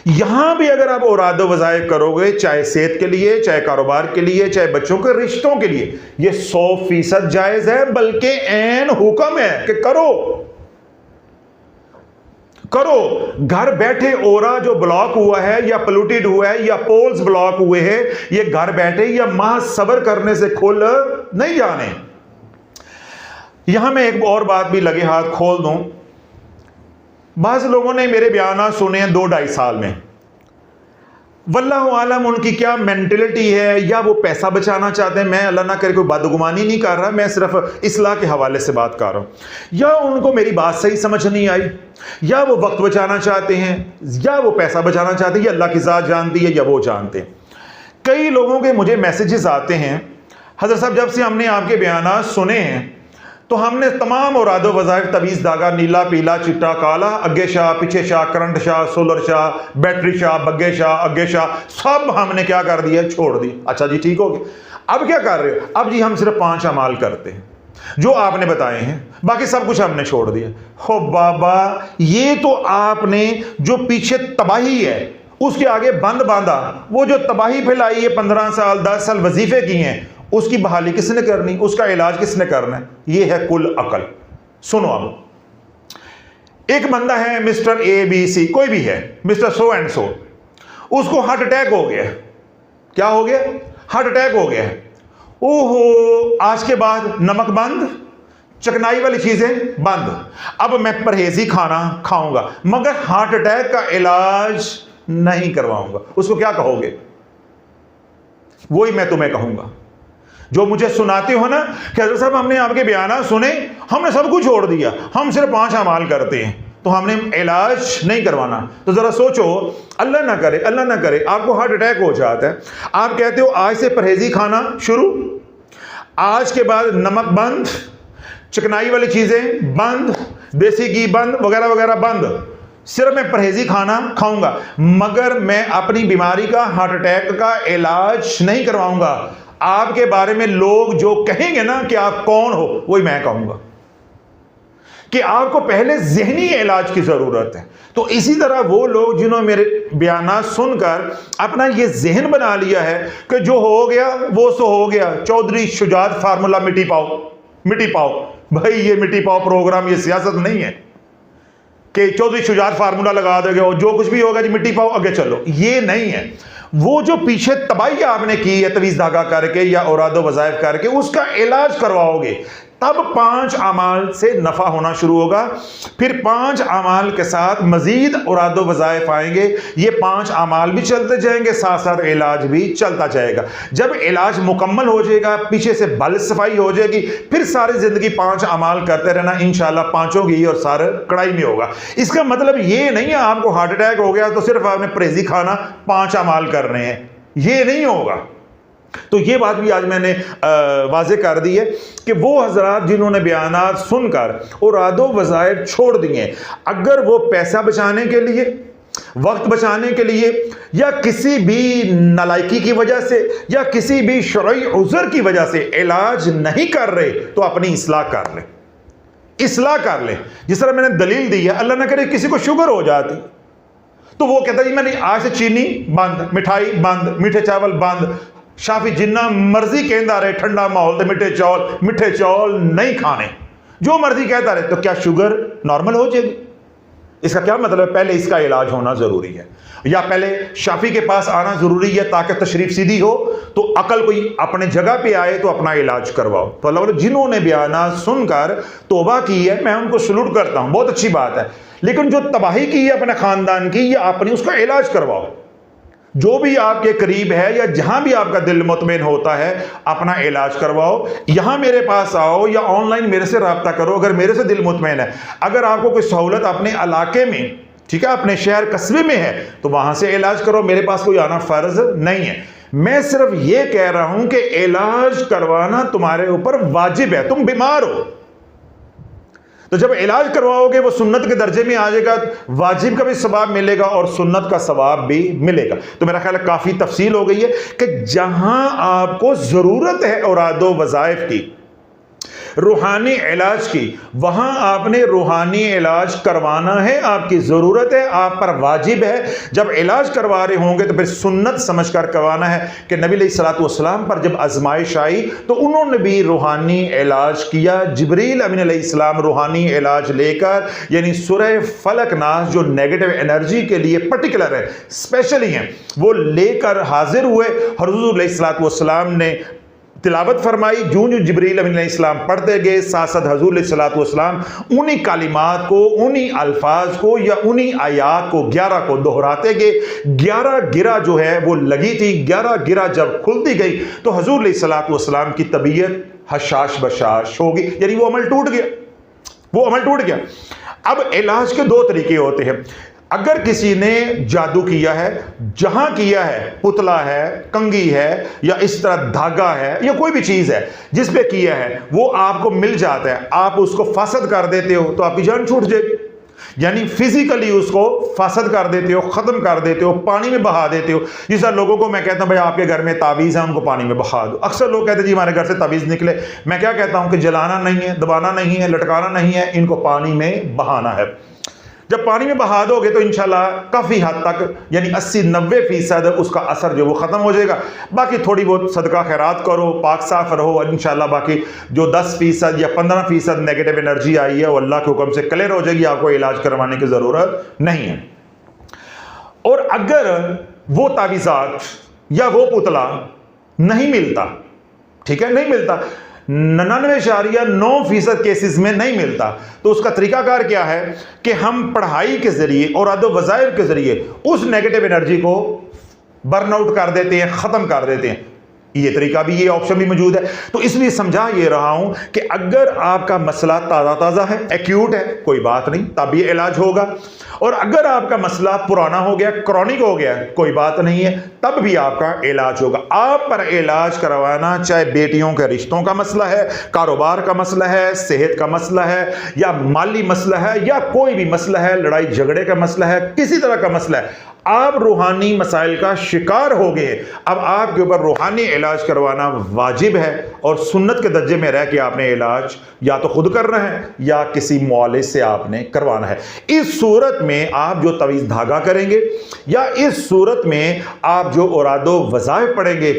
यहां भी अगर आप औराद वज़ाइफ करोगे, चाहे सेहत के लिए, चाहे कारोबार के लिए, चाहे बच्चों के रिश्तों के लिए, ये 100% जायज है, बल्कि ऐन हुक्म है कि करो करो। घर बैठे ओरा जो ब्लॉक हुआ है या पोल्यूटेड हुआ है या पोल्स ब्लॉक हुए हैं, ये घर बैठे या माह सब्र करने से खुल नहीं जाने। यहां मैं एक और बात भी लगे हाथ खोल दूं। बाज़ लोगों ने मेरे बयान सुने हैं 2-2.5 साल में, वल्लाहु आलम उनकी क्या मेंटलिटी है, या वो पैसा बचाना चाहते हैं। मैं अल्लाह ना करे कोई बदगुमानी नहीं कर रहा, मैं सिर्फ इस्लाह के हवाले से बात कर रहा हूँ। या उनको मेरी बात सही समझ नहीं आई, या वो वक्त बचाना चाहते हैं, या वो पैसा बचाना चाहते हैं, या अल्लाह की ज़ात जानती है या वो जानते हैं। कई लोगों के मुझे मैसेजेस आते हैं, हज़रत साहब जब से हमने आपके बयान सुने हैं तो हमने तमाम औरादो वज़ाइफ, तवीज़, धागा, नीला, पीला, चिट्टा, काला, अगे शाह, पीछे शाह, करंट शाह, सोलर शाह, बैटरी शाह, बग्गे शाह, अगे शाह, सब हमने क्या कर दिया, छोड़ दी। अच्छा जी, ठीक हो गया। अब क्या कर रहे हो? अब जी हम सिर्फ 5 अमाल करते हैं जो आपने बताए हैं, बाकी सब कुछ हमने छोड़ दिया। हो बाबा, ये तो आपने जो पीछे तबाही है उसके आगे बंद बांधा, वो जो तबाही फैलाई है 15 साल 10 साल वजीफे किए हैं, उसकी बहाली किसने करनी, उसका इलाज किसने करना है? ये है कुल अकल। सुनो, अब एक बंदा है मिस्टर ए बी सी, कोई भी है, मिस्टर सो एंड सो, उसको हार्ट अटैक हो गया। क्या हो गया? हार्ट अटैक हो गया। ओहो, आज के बाद नमक बंद, चकनाई वाली चीजें बंद, अब मैं परहेजी खाना खाऊंगा, मगर हार्ट अटैक का इलाज नहीं करवाऊंगा। उसको क्या कहोगे? वही मैं तुम्हें कहूंगा जो मुझे सुनाते हो ना कि हज़रत साहब हमने आपके बयान सुने, हमने सब कुछ छोड़ दिया, हम सिर्फ 5 अमाल करते हैं, तो हमने इलाज नहीं करवाना। तो जरा सोचो, अल्लाह ना करे, अल्लाह ना करे, आपको हार्ट अटैक हो जाता है, आप कहते हो आज से परहेजी खाना शुरू, आज के बाद नमक बंद, चिकनाई वाली चीजें बंद, देसी घी बंद, वगैरह वगैरह बंद, सिर्फ मैं परहेजी खाना खाऊंगा, मगर मैं अपनी बीमारी का, हार्ट अटैक का इलाज नहीं करवाऊंगा। आपके बारे में लोग जो कहेंगे ना कि आप कौन हो, वही मैं कहूंगा कि आपको पहले ज़हनी इलाज की जरूरत है। तो इसी तरह वो लोग जिन्होंने मेरे बयान सुनकर अपना ये जहन बना लिया है कि जो हो गया वो सो हो गया, चौधरी शुजात फार्मूला मिट्टी पाओ, मिट्टी पाओ। भाई ये मिट्टी पाओ प्रोग्राम, ये सियासत नहीं है कि चौधरी शुजात फार्मूला लगा दोगे और जो कुछ भी होगा जी मिट्टी पाओ आगे चलो, ये नहीं है। वो जो पीछे तबाही आपने की है तवीज़ धागा करके या औरादो वज़ाइफ करके, उसका इलाज करवाओगे, तब 5 अमाल से नफ़ा होना शुरू होगा। फिर 5 अमाल के साथ मज़ीद औरादो वज़ाइफ आएंगे, ये 5 अमाल भी चलते जाएंगे, साथ साथ इलाज भी चलता जाएगा। जब इलाज मुकम्मल हो जाएगा, पीछे से बल सफाई हो जाएगी, फिर सारी ज़िंदगी 5 अमाल करते रहना, इंशाल्लाह 5 घी और सारे कढ़ाई में होगा। इसका मतलब ये नहीं है आपको हार्ट अटैक हो गया तो सिर्फ आपने परहेजी खाना 5 अमाल करने हैं, ये नहीं होगा। तो ये बात भी आज मैंने वाज़े कर दी है कि वो हजरात जिन्होंने बयानात सुनकर औरादो वज़ाइफ छोड़ दिए, अगर वो पैसा बचाने के लिए, वक्त बचाने के लिए, या किसी भी नालायकी की वजह से या किसी भी शरई उज़र की वजह से इलाज नहीं कर रहे, तो अपनी इस्लाह कर ले, इस्लाह कर ले। जिस तरह मैंने दलील दी है, अल्लाह न करे किसी को शुगर हो जाती तो वो कहता जी मैंने आज से चीनी बंद, मिठाई बंद, मीठे चावल बंद, शाफी जिन्ना मर्जी कहता रहे, ठंडा माहौल तो मिठे चौल नहीं खाने, जो मर्जी कहता रहे, तो क्या शुगर नॉर्मल हो जाएगी? इसका क्या मतलब है? पहले इसका इलाज होना जरूरी है, या पहले शाफी के पास आना जरूरी है ताकि तशरीफ सीधी हो, तो अकल कोई अपने जगह पे आए तो अपना इलाज करवाओ। तो अल्लाह जिन्होंने बयान सुनकर तौबा की है, मैं उनको सलूट करता हूं, बहुत अच्छी बात है। लेकिन जो तबाही की है अपने खानदान की, या अपनी, उसका इलाज करवाओ। जो भी आपके करीब है या जहां भी आपका दिल मुतमईन होता है, अपना इलाज करवाओ। यहां मेरे पास आओ या ऑनलाइन मेरे से रब्ता करो अगर मेरे से दिल मुतमईन है। अगर आपको कोई सहूलत अपने इलाके में, ठीक है, अपने शहर कस्बे में है, तो वहां से इलाज करो, मेरे पास कोई आना फर्ज नहीं है। मैं सिर्फ ये कह रहा हूं कि इलाज करवाना तुम्हारे ऊपर वाजिब है, तुम बीमार हो तो जब इलाज करवाओगे वो सुन्नत के दर्जे में आ जाएगा, वाजिब का भी सवाब मिलेगा और सुन्नत का सवाब भी मिलेगा। तो मेरा ख्याल है काफी तफसील हो गई है कि जहां आपको जरूरत है औरादो वज़ाइफ की, रूहानी इलाज की, वहां आपने रूहानी इलाज करवाना है, आपकी जरूरत है, आप पर वाजिब है। जब इलाज करवा रहे होंगे तो फिर सुन्नत समझकर करवाना है कि नबी अलैहिस्सलाम पर जब आजमाइश आई तो उन्होंने भी रूहानी इलाज किया। जिब्रील अमीन अलैहिस्सलाम रूहानी इलाज लेकर, यानी सूरह फलक नास जो नेगेटिव एनर्जी के लिए पर्टिकुलर है, स्पेशली हैं, वो लेकर हाजिर हुए। हुज़ूर अलैहिस्सलाम ने तिलावत फरमाई, जूं जिब्रील अलैहिस्सलाम पढ़ते गए, साथ साथ हुज़ूर अलैहिस्सलाम उन्हीं कालिमात को, उन्हीं अल्फाज को या उन्हीं आयात को 11 को दोहराते गए। 11 गिरा जो है वो लगी थी, 11 गिरा जब खुलती गई तो हुज़ूर अलैहिस्सलाम की तबीयत हशाश बशाश हो गई, यानी वो अमल टूट गया, वो अमल टूट गया। अब इलाज के 2 तरीके होते हैं। अगर किसी ने जादू किया है, जहां किया है, पुतला है, कंघी है या इस तरह धागा है या कोई भी चीज है जिस पे किया है, वो आपको मिल जाता है, आप उसको फासद कर देते हो तो आपकी जान छूट जाएगी। यानी फिजिकली उसको फासद कर देते हो, खत्म कर देते हो, पानी में बहा देते हो। जिस तरह लोगों को मैं कहता हूं भाई आपके घर में तावीज़ है, उनको पानी में बहा दो। अक्सर लोग कहते हैं जी हमारे घर से तावीज़ निकले। मैं क्या कहता हूं कि जलाना नहीं है, दबाना नहीं है, लटकाना नहीं है, इनको पानी में बहाना है। जब पानी में बहा दोगे तो इंशाल्लाह काफ़ी हद तक यानी 80-90% उसका असर जो वो ख़त्म हो जाएगा। बाकी थोड़ी बहुत सदका खैरात करो, पाक साफ रहो और इंशाल्लाह बाकी जो 10% या 15% नेगेटिव एनर्जी आई है वो अल्लाह के हुक्म से क्लियर हो जाएगी। आपको इलाज करवाने की ज़रूरत नहीं है। और अगर वो तावीज़ात या वो पुतला नहीं मिलता, ठीक है, नहीं मिलता, 99.9% केसेस में नहीं मिलता, तो उसका तरीकाकार क्या है कि हम पढ़ाई के जरिए और अदब वज़ाइफ के जरिए उस नेगेटिव एनर्जी को बर्न आउट कर देते हैं, ख़त्म कर देते हैं। ये तरीका भी, ये ऑप्शन भी मौजूद है। तो इसलिए समझा ये रहा हूं कि अगर आपका मसला ताज़ा है, एक्यूट है, कोई बात नहीं, तब ये इलाज होगा। और अगर आपका मसला पुराना हो गया, क्रॉनिक हो गया, कोई बात नहीं है, तब भी आपका इलाज होगा। आप पर इलाज करवाना चाहे बेटियों के रिश्तों का मसला है, कारोबार का मसला है, सेहत का मसला है या माली मसला है या कोई भी मसला है, लड़ाई झगड़े का मसला है, किसी तरह का मसला है, आप रूहानी मसाइल का शिकार हो गए, अब आपके ऊपर रूहानी इलाज करवाना वाजिब है और सुन्नत के दर्जे में रह के आपने इलाज या तो खुद करना है या किसी मुआलिज से आपने करवाना है। इस सूरत में आप जो तवीज़ धागा करेंगे या इस सूरत में आप जो औरादो वज़ाइफ पढ़ेंगे,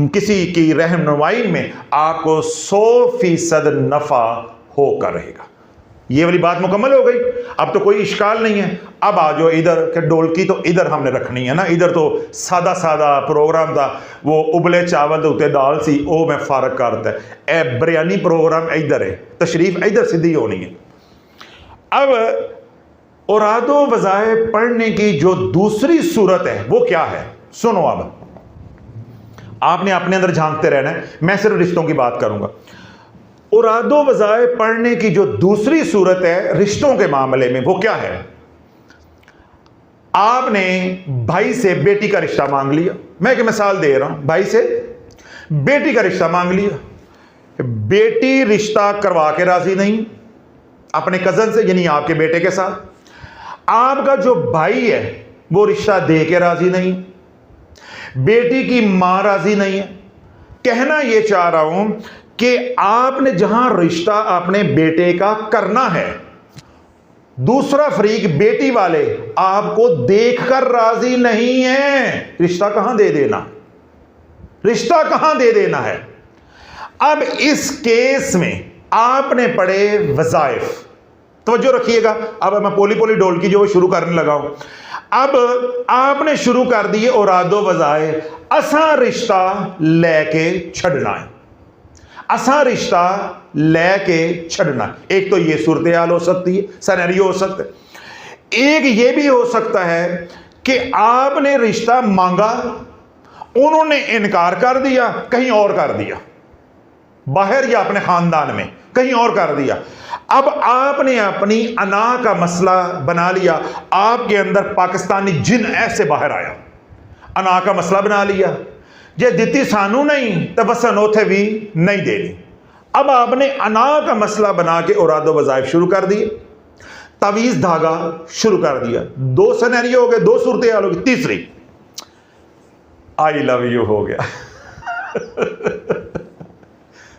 किसी की रहनुमाई में आपको 100% नफ़ा होकर रहेगा। ये वाली बात मुकम्मल हो गई। अब तो कोई इश्काल नहीं है। अब आ जाओ इधर के ढोलकी तो इधर हमने रखनी है ना। इधर तो सादा सादा प्रोग्राम था, वो उबले चावल उत्ते दाल सी, वो मैं फारक करता है। ए बिरयानी प्रोग्राम इधर है, तशरीफ इधर सीधी होनी है। अब औरादो वज़ाइफ पढ़ने की जो दूसरी सूरत है वो क्या है, सुनो। अब आपने अपने अंदर झांकते रहना है, मैं सिर्फ रिश्तों की बात करूंगा। औरादो वज़ाइफ पढ़ने की जो दूसरी सूरत है रिश्तों के मामले में, वो क्या है? आपने भाई से बेटी का रिश्ता मांग लिया। मैं एक मिसाल दे रहा हूं, भाई से बेटी का रिश्ता मांग लिया। बेटी रिश्ता करवा के राजी नहीं अपने कजन से, यानी आपके बेटे के साथ। आपका जो भाई है वो रिश्ता दे के राजी नहीं, बेटी की मां राजी नहीं है। कहना यह चाह रहा हूं कि आपने जहां रिश्ता अपने बेटे का करना है, दूसरा फरीक बेटी वाले आपको देखकर राजी नहीं है, रिश्ता कहां दे देना, रिश्ता कहां दे देना है। अब इस केस में आपने पढ़े वज़ाइफ, तवज्जो रखिएगा। अब मैं पोली पोली ढोलकी जो शुरू करने लगा हूं। अब आपने शुरू कर दिए औरादो वज़ाइफ, असा रिश्ता लेके छड़ना है, असा रिश्ता लेके छड़ना। एक तो ये सूरत हाल हो सकती है, सिनेरियो हो सकता है। एक ये भी हो सकता है कि आपने रिश्ता मांगा, उन्होंने इनकार कर दिया, कहीं और कर दिया, बाहर या अपने खानदान में कहीं और कर दिया। अब आपने अपनी अना का मसला बना लिया, आपके अंदर पाकिस्तानी जिन ऐसे बाहर आया, अना का मसला बना लिया, जे दिती सानू नहीं तो वसन उथे भी नहीं देनी। अब आपने अना का मसला बना के औरादो वज़ाइफ शुरू कर दिए, तवीज़ धागा शुरू कर दिया। दो सिनेरियो हो गए, दो सूरत हाल हो गई। तीसरी आई लव यू हो गया।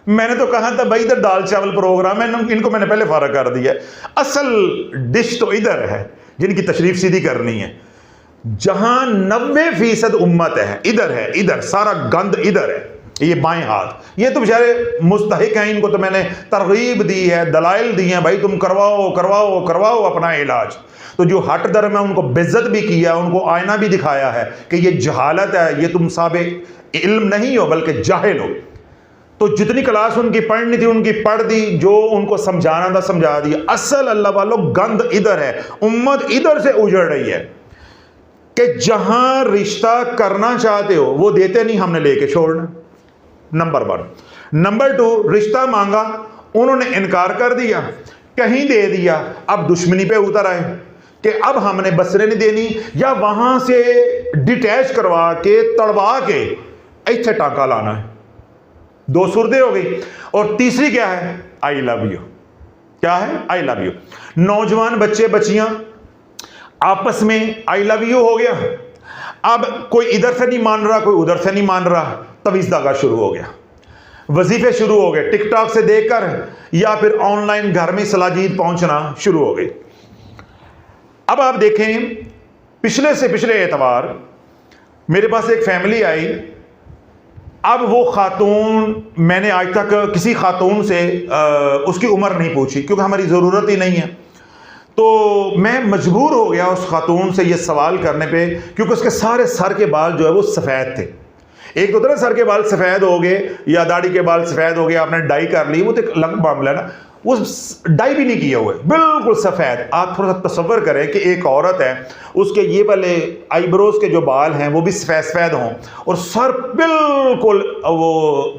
मैंने तो कहा था भाई इधर दाल चावल प्रोग्राम है, इनको मैंने पहले फारग कर दिया। असल डिश तो इधर है जिनकी तशरीफ सीधी करनी है, जहां 90% उम्मत है, इधर है, इधर सारा गंद इधर है। ये बाएं हाथ, ये तो बेचारे मुस्तहिक हैं, इनको तो मैंने तरगीब दी है, दलाइल दी हैं, भाई तुम करवाओ करवाओ करवाओ अपना इलाज। तो जो हट दर में उनको बेइज्जत भी किया, उनको आईना भी दिखाया है कि ये जहालत है, ये तुम साबे इल्म नहीं हो बल्कि जाहिल हो। तो जितनी क्लास उनकी पढ़नी थी उनकी पढ़ दी, जो उनको समझाना था समझा दिया। असल अल्लाह वालों गंद इधर है, उम्मत इधर से उजड़ रही है कि जहां रिश्ता करना चाहते हो वो देते नहीं, हमने लेके छोड़ना, नंबर 1। नंबर 2, रिश्ता मांगा, उन्होंने इनकार कर दिया, कहीं दे दिया, अब दुश्मनी पे उतर आए कि अब हमने बसरे नहीं देनी, या वहां से डिटैच करवा के तड़वा के इत्थे टांका लाना है। दो सूरतें हो गई। और तीसरी क्या है? I love you. क्या है? I love you. नौजवान बच्चे बच्चियां आपस में आई लव यू हो गया। अब कोई इधर से नहीं मान रहा, कोई उधर से नहीं मान रहा, तवीज़ धागा शुरू हो गया, वजीफे शुरू हो गए, टिकटॉक से देखकर या फिर ऑनलाइन घर में सलाजीद पहुंचना शुरू हो गई। अब आप देखें, पिछले से पिछले एतवार मेरे पास एक फैमिली आई। अब वो खातून, मैंने आज तक किसी खातून से उसकी उम्र नहीं पूछी क्योंकि हमारी ज़रूरत ही नहीं है, तो मैं मजबूर हो गया उस खातून से ये सवाल करने पे, क्योंकि उसके सारे सर के बाल जो है वो सफ़ेद थे। एक तो तरह सर के बाल सफ़ेद हो गए या दाढ़ी के बाल सफ़ेद हो गए, आपने डाई कर ली, वो तो एक अलग मामला है ना, वो डाई भी नहीं किए हुए, बिल्कुल सफ़ेद। आप थोड़ा सा तसव्वुर करें कि एक औरत है, उसके ये वाले आईब्रोज के जो बाल हैं वो भी सफ़ेद सफ़ेद हों और सर बिल्कुल वो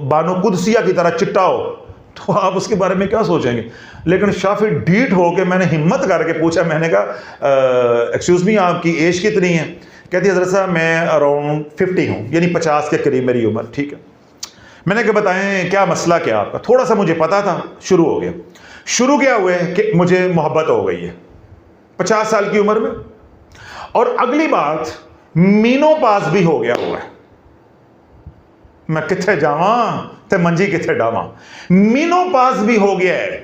बानो कुदसिया की तरह चिट्टा हो, तो आप उसके बारे में क्या सोचेंगे। लेकिन शाफी ढीठ हो के मैंने हिम्मत करके पूछा, मैंने कहा एक्सक्यूज़ मी, आपकी एज कितनी है? कहती हज़रत साहब मैं अराउंड 50 हूँ, यानी 50 के करीब मेरी उम्र। ठीक है, मैंने कहा बताएं क्या मसला क्या आपका। थोड़ा सा मुझे पता था। शुरू हो गया। शुरू क्या हुआ है कि मुझे मोहब्बत हो गई है 50 साल की उम्र में, और अगली बात मीनोपाज भी हो गया हुआ है। मैं किथे जावा ते मंजी किथे डावा, मीनोपाज भी हो गया है।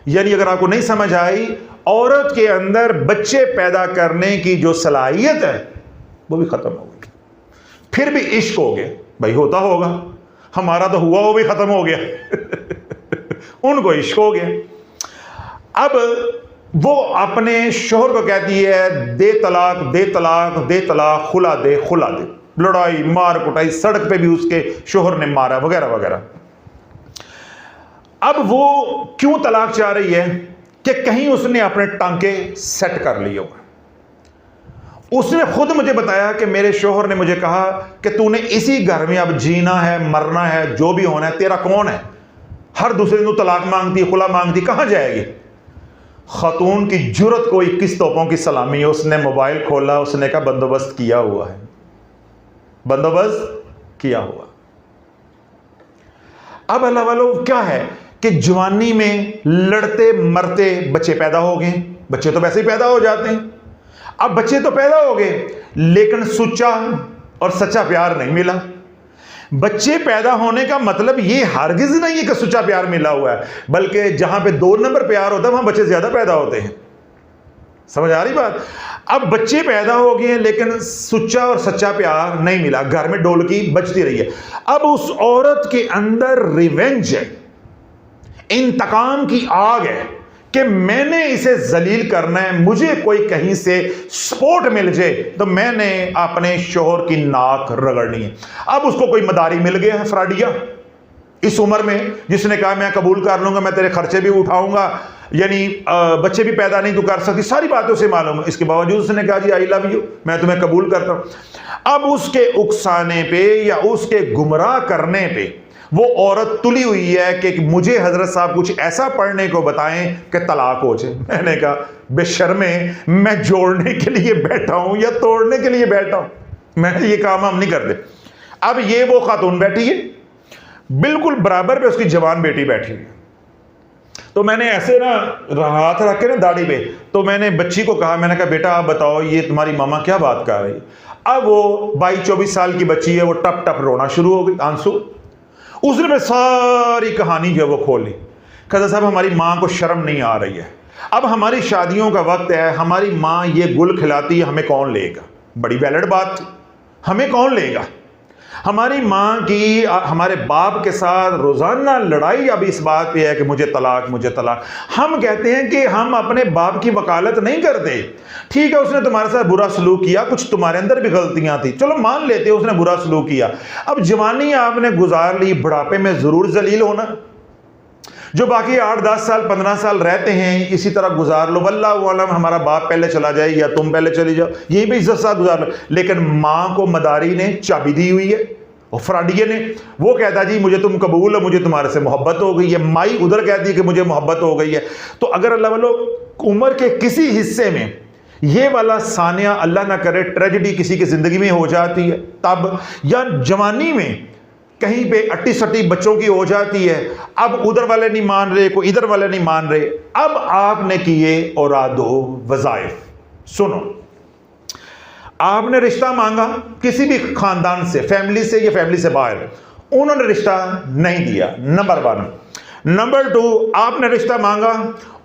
यानी अगर आपको नहीं समझ आई, औरत के अंदर बच्चे पैदा करने की जो सलाहियत है वो भी खत्म हो गई। फिर भी इश्क हो गया, भाई होता होगा, हमारा तो हुआ, वो भी खत्म हो गया उनको इश्क हो गया। अब वो अपने शोहर को कहती है दे तलाक दे तलाक दे तलाक, खुला दे खुला दे। लड़ाई मार कुटाई, सड़क पे भी उसके शोहर ने मारा वगैरह वगैरह। अब वो क्यों तलाक चाह रही है कि कहीं उसने अपने टांके सेट कर लिए हो। उसने खुद मुझे बताया कि मेरे शोहर ने मुझे कहा कि तूने इसी घर में अब जीना है, मरना है, जो भी होना है, तेरा कौन है? हर दूसरे दिन तलाक मांगती, खुला मांगती, कहां जाएगी? खातून की जुर्रत को 21 तोपों की सलामी है। उसने मोबाइल खोला, उसने कहा बंदोबस्त किया हुआ है, बंदोबस्त किया हुआ। अब अल्लाह वालों क्या है कि जवानी में लड़ते मरते बच्चे पैदा हो गए। बच्चे तो वैसे ही पैदा हो जाते हैं। अब बच्चे तो पैदा हो गए, लेकिन सच्चा और सच्चा प्यार नहीं मिला। बच्चे पैदा होने का मतलब ये हरगिज नहीं है कि सच्चा प्यार मिला हुआ है, बल्कि जहां पे 2 नंबर प्यार होता है वहां बच्चे ज्यादा पैदा होते हैं। समझ आ रही बात? अब बच्चे पैदा हो गए लेकिन सच्चा और सच्चा प्यार नहीं मिला, घर में ढोलकी बजती रही है। अब उस औरत के अंदर रिवेंज है, इंतकाम की आग है कि मैंने इसे जलील करना है। मुझे कोई कहीं से सपोर्ट मिल जाए तो मैंने अपने शोहर की नाक रगड़नी है। अब उसको कोई मदारी मिल गया है, फ्राडिया इस उम्र में, जिसने कहा मैं कबूल कर लूंगा, मैं तेरे खर्चे भी उठाऊंगा, यानी बच्चे भी पैदा नहीं तो कर सकती, सारी बातें उसे मालूम है। इसके बावजूद उसने कहा जी आई लव यू, मैं तुम्हें कबूल करता हूं। अब उसके उकसाने पे या उसके गुमराह करने पे वो औरत तुली हुई है कि मुझे हजरत साहब कुछ ऐसा पढ़ने को बताएं कि तलाक हो जाए। मैंने कहा बेशर्मे, मैं जोड़ने के लिए बैठा हूं या तोड़ने के लिए बैठा हूं? मैं ये काम हम नहीं करते। अब ये वो खातून बैठी है, बिल्कुल बराबर पे उसकी जवान बेटी बैठी हुई है। तो मैंने ऐसे ना हाथ रख के ना दाढ़ी पे, तो मैंने बच्ची को कहा, मैंने कहा बेटा आप बताओ ये तुम्हारी मामा क्या बात कर रही। अब वो 22-24 साल की बच्ची है, वो टप टप रोना शुरू हो गई, आंसू। उसने मैं सारी कहानी जो है वो खोली। कहता साहब हमारी माँ को शर्म नहीं आ रही है, अब हमारी शादियों का वक्त है, हमारी माँ ये गुल खिलाती है, हमें कौन लेगा? बड़ी वैलिड बात थी, हमें कौन लेगा? हमारी माँ की हमारे बाप के साथ रोजाना लड़ाई अब इस बात पे है कि मुझे तलाक मुझे तलाक। हम कहते हैं कि हम अपने बाप की वकालत नहीं करते। ठीक है, उसने तुम्हारे साथ बुरा सलूक किया, कुछ तुम्हारे अंदर भी गलतियां थी, चलो मान लेते हो उसने बुरा सलूक किया। अब जवानी आपने गुजार ली, बुढ़ापे में जरूर जलील होना। जो बाकी 8-10 साल 15 साल रहते हैं इसी तरह गुजार लो, वल्लाहु आलम हमारा बाप पहले चला जाए या तुम पहले चली जाओ, यही भी इज्जत साथ गुजार लो। लेकिन माँ को मदारी ने चाबी दी हुई है और फ्राडिये ने, वो कहता जी मुझे तुम कबूल है, मुझे तुम्हारे से मोहब्बत हो गई है। माई उधर कहती है कि मुझे मोहब्बत हो गई है। तो अगर अल्लाह वालों उम्र के किसी हिस्से में ये वाला सानिया अल्लाह ना करे ट्रेजेडी किसी की जिंदगी में हो जाती है तब, या जवानी में कहीं पे अट्टी सट्टी बच्चों की हो जाती है, अब उधर वाले नहीं मान रहे, कोई इधर वाले नहीं मान रहे, अब आपने किए औरादो वज़ाइफ। सुनो, आपने रिश्ता मांगा किसी भी खानदान से, फैमिली से या फैमिली से बाहर, उन्होंने रिश्ता नहीं दिया, नंबर 1। नंबर 2, आपने रिश्ता मांगा,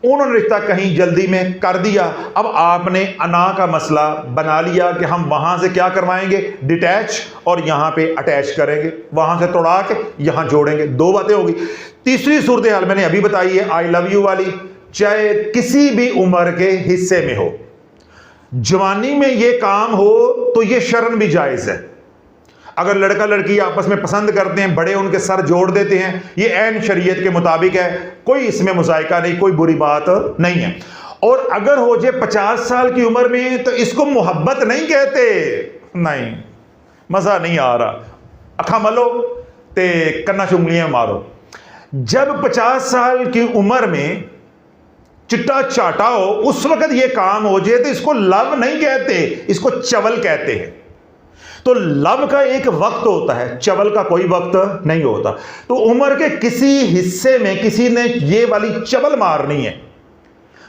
उन्होंने रिश्ता कहीं जल्दी में कर दिया। अब आपने अना का मसला बना लिया कि हम वहां से क्या करवाएंगे, डिटैच, और यहां पे अटैच करेंगे, वहां से तोड़ा के यहां जोड़ेंगे। 2 बातें होगी। तीसरी सूरत हाल मैंने अभी बताई है, आई लव यू वाली, चाहे किसी भी उम्र के हिस्से में हो, जवानी में ये काम हो तो ये शर्म भी जायज है। अगर लड़का लड़की आपस में पसंद करते हैं, बड़े उनके सर जोड़ देते हैं, ये ऐन शरीयत के मुताबिक है, कोई इसमें मुज़ायका नहीं, कोई बुरी बात नहीं है। और अगर हो जाए 50 साल की उम्र में तो इसको मोहब्बत नहीं कहते, नहीं, मजा नहीं आ रहा, अखा मलो ते कन्ना चुंगलियां मारो। जब 50 साल की उम्र में चिट्टा चाटा हो, उस वक्त ये काम हो जाए तो इसको लव नहीं कहते, इसको चवल कहते हैं। तो लव का एक वक्त होता है, चवल का कोई वक्त नहीं होता। तो उम्र के किसी हिस्से में किसी ने ये वाली चवल मारनी है,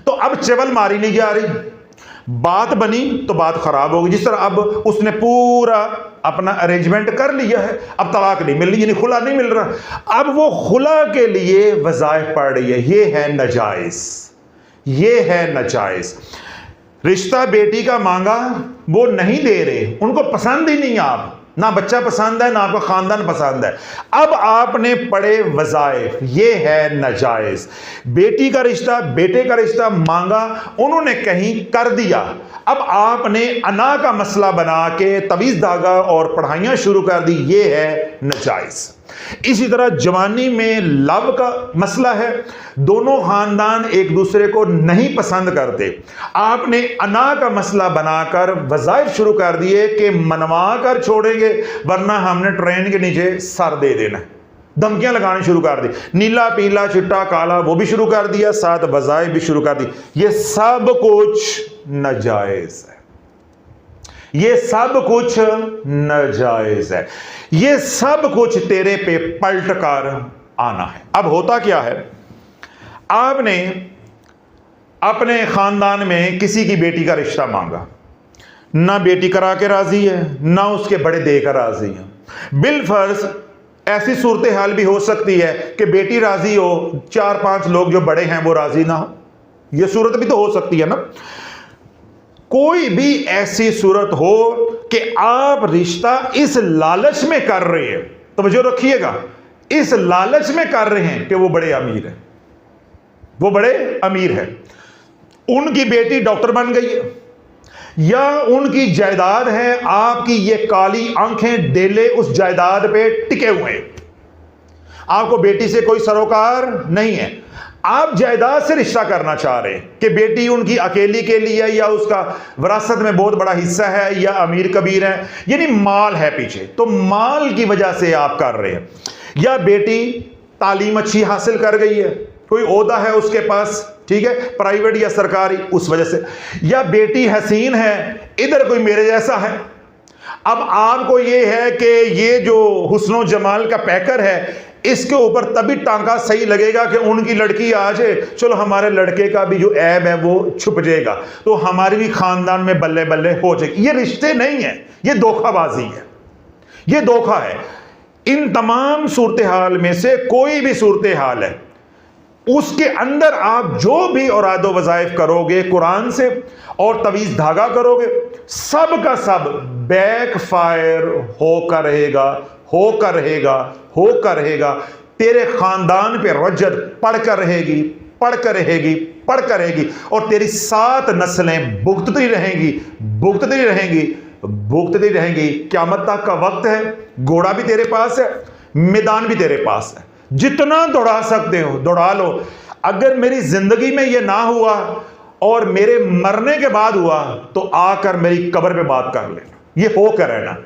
तो अब चवल मारी नहीं जा रही, बात बनी तो बात खराब होगी। जिस तरह अब उसने पूरा अपना अरेंजमेंट कर लिया है, अब तलाक नहीं मिल रही, यानी खुला नहीं मिल रहा, अब वो खुला के लिए वज़ाइफ पड़ रही है, ये है नाजायज, ये है नाजायज। रिश्ता बेटी का मांगा, वो नहीं दे रहे, उनको पसंद ही नहीं, आप ना बच्चा पसंद है ना आपका खानदान पसंद है, अब आपने पड़े वज़ाइफ, ये है नाजायज। बेटी का रिश्ता बेटे का रिश्ता मांगा, उन्होंने कहीं कर दिया, अब आपने अना का मसला बना के तवीज़ धागा और पढ़ाइयाँ शुरू कर दी, ये है नाजायज। इसी तरह जवानी में लव का मसला है, दोनों खानदान एक दूसरे को नहीं पसंद करते, आपने अना का मसला बनाकर वज़ाइफ शुरू कर दिए कि मनवा कर छोड़ेंगे वरना हमने ट्रेन के नीचे सर दे देना, धमकियां लगानी शुरू कर दी, नीला पीला चिट्टा काला वो भी शुरू कर दिया, साथ वज़ाइफ भी शुरू कर दी। ये सब कुछ नाजायज है, ये सब कुछ नाजायज है, ये सब कुछ तेरे पे पलट कर आना है। अब होता क्या है, आपने अपने खानदान में किसी की बेटी का रिश्ता मांगा, ना बेटी करा के राजी है ना उसके बड़े देकर राजी हैं। बिलफर्ज ऐसी सूरत हाल भी हो सकती है कि बेटी राजी हो, 4-5 लोग जो बड़े हैं वो राजी ना हो, यह सूरत भी तो हो सकती है ना। कोई भी ऐसी सूरत हो कि आप रिश्ता इस लालच में कर रहे हैं, तो वजह रखिएगा, इस लालच में कर रहे हैं कि वो बड़े अमीर है, वो बड़े अमीर है, उनकी बेटी डॉक्टर बन गई है, या उनकी जायदाद है, आपकी ये काली आंखें डेले उस जायदाद पे टिके हुए हैं, आपको बेटी से कोई सरोकार नहीं है, आप जायदाद से रिश्ता करना चाह रहे हैं कि बेटी उनकी अकेली के लिए या उसका विरासत में बहुत बड़ा हिस्सा है या अमीर कबीर है, यानी माल है पीछे, तो माल की वजह से आप कर रहे हैं। या बेटी तालीम अच्छी हासिल कर गई है, कोई ओहदा है उसके पास, ठीक है, प्राइवेट या सरकारी, उस वजह से। या बेटी हसीन है, इधर कोई मेरे जैसा है, अब आपको ये है कि ये जो हुस्नो जमाल का पैकर है इसके ऊपर तभी टांका सही लगेगा कि उनकी लड़की आ जाए, चलो हमारे लड़के का भी जो ऐब है वो छुप जाएगा, तो हमारी भी खानदान में बल्ले बल्ले हो जाएगी। ये रिश्ते नहीं है, ये धोखाबाजी है, ये धोखा है। इन तमाम सूरत हाल में से कोई भी सूरत हाल है, उसके अंदर आप जो भी औरादो वज़ाइफ करोगे कुरान से और तवीज़ धागा करोगे, सब का सब बैक फायर होकर रहेगा, होकर रहेगा, होकर रहेगा। तेरे खानदान पे रज्जत पड़कर रहेगी, पड़कर रहेगी, पड़कर रहेगी, और तेरी 7 नस्लें भुगतती रहेंगी, भुगतती रहेंगी, भुगतती रहेंगी। क़यामत तक का वक्त है, घोड़ा भी तेरे पास है, मैदान भी तेरे पास है, जितना दौड़ा सकते हो दौड़ा लो। अगर मेरी जिंदगी में यह ना हुआ और मेरे मरने के बाद हुआ तो आकर मेरी कब्र पे बात कर लेना, ये होकर रहना,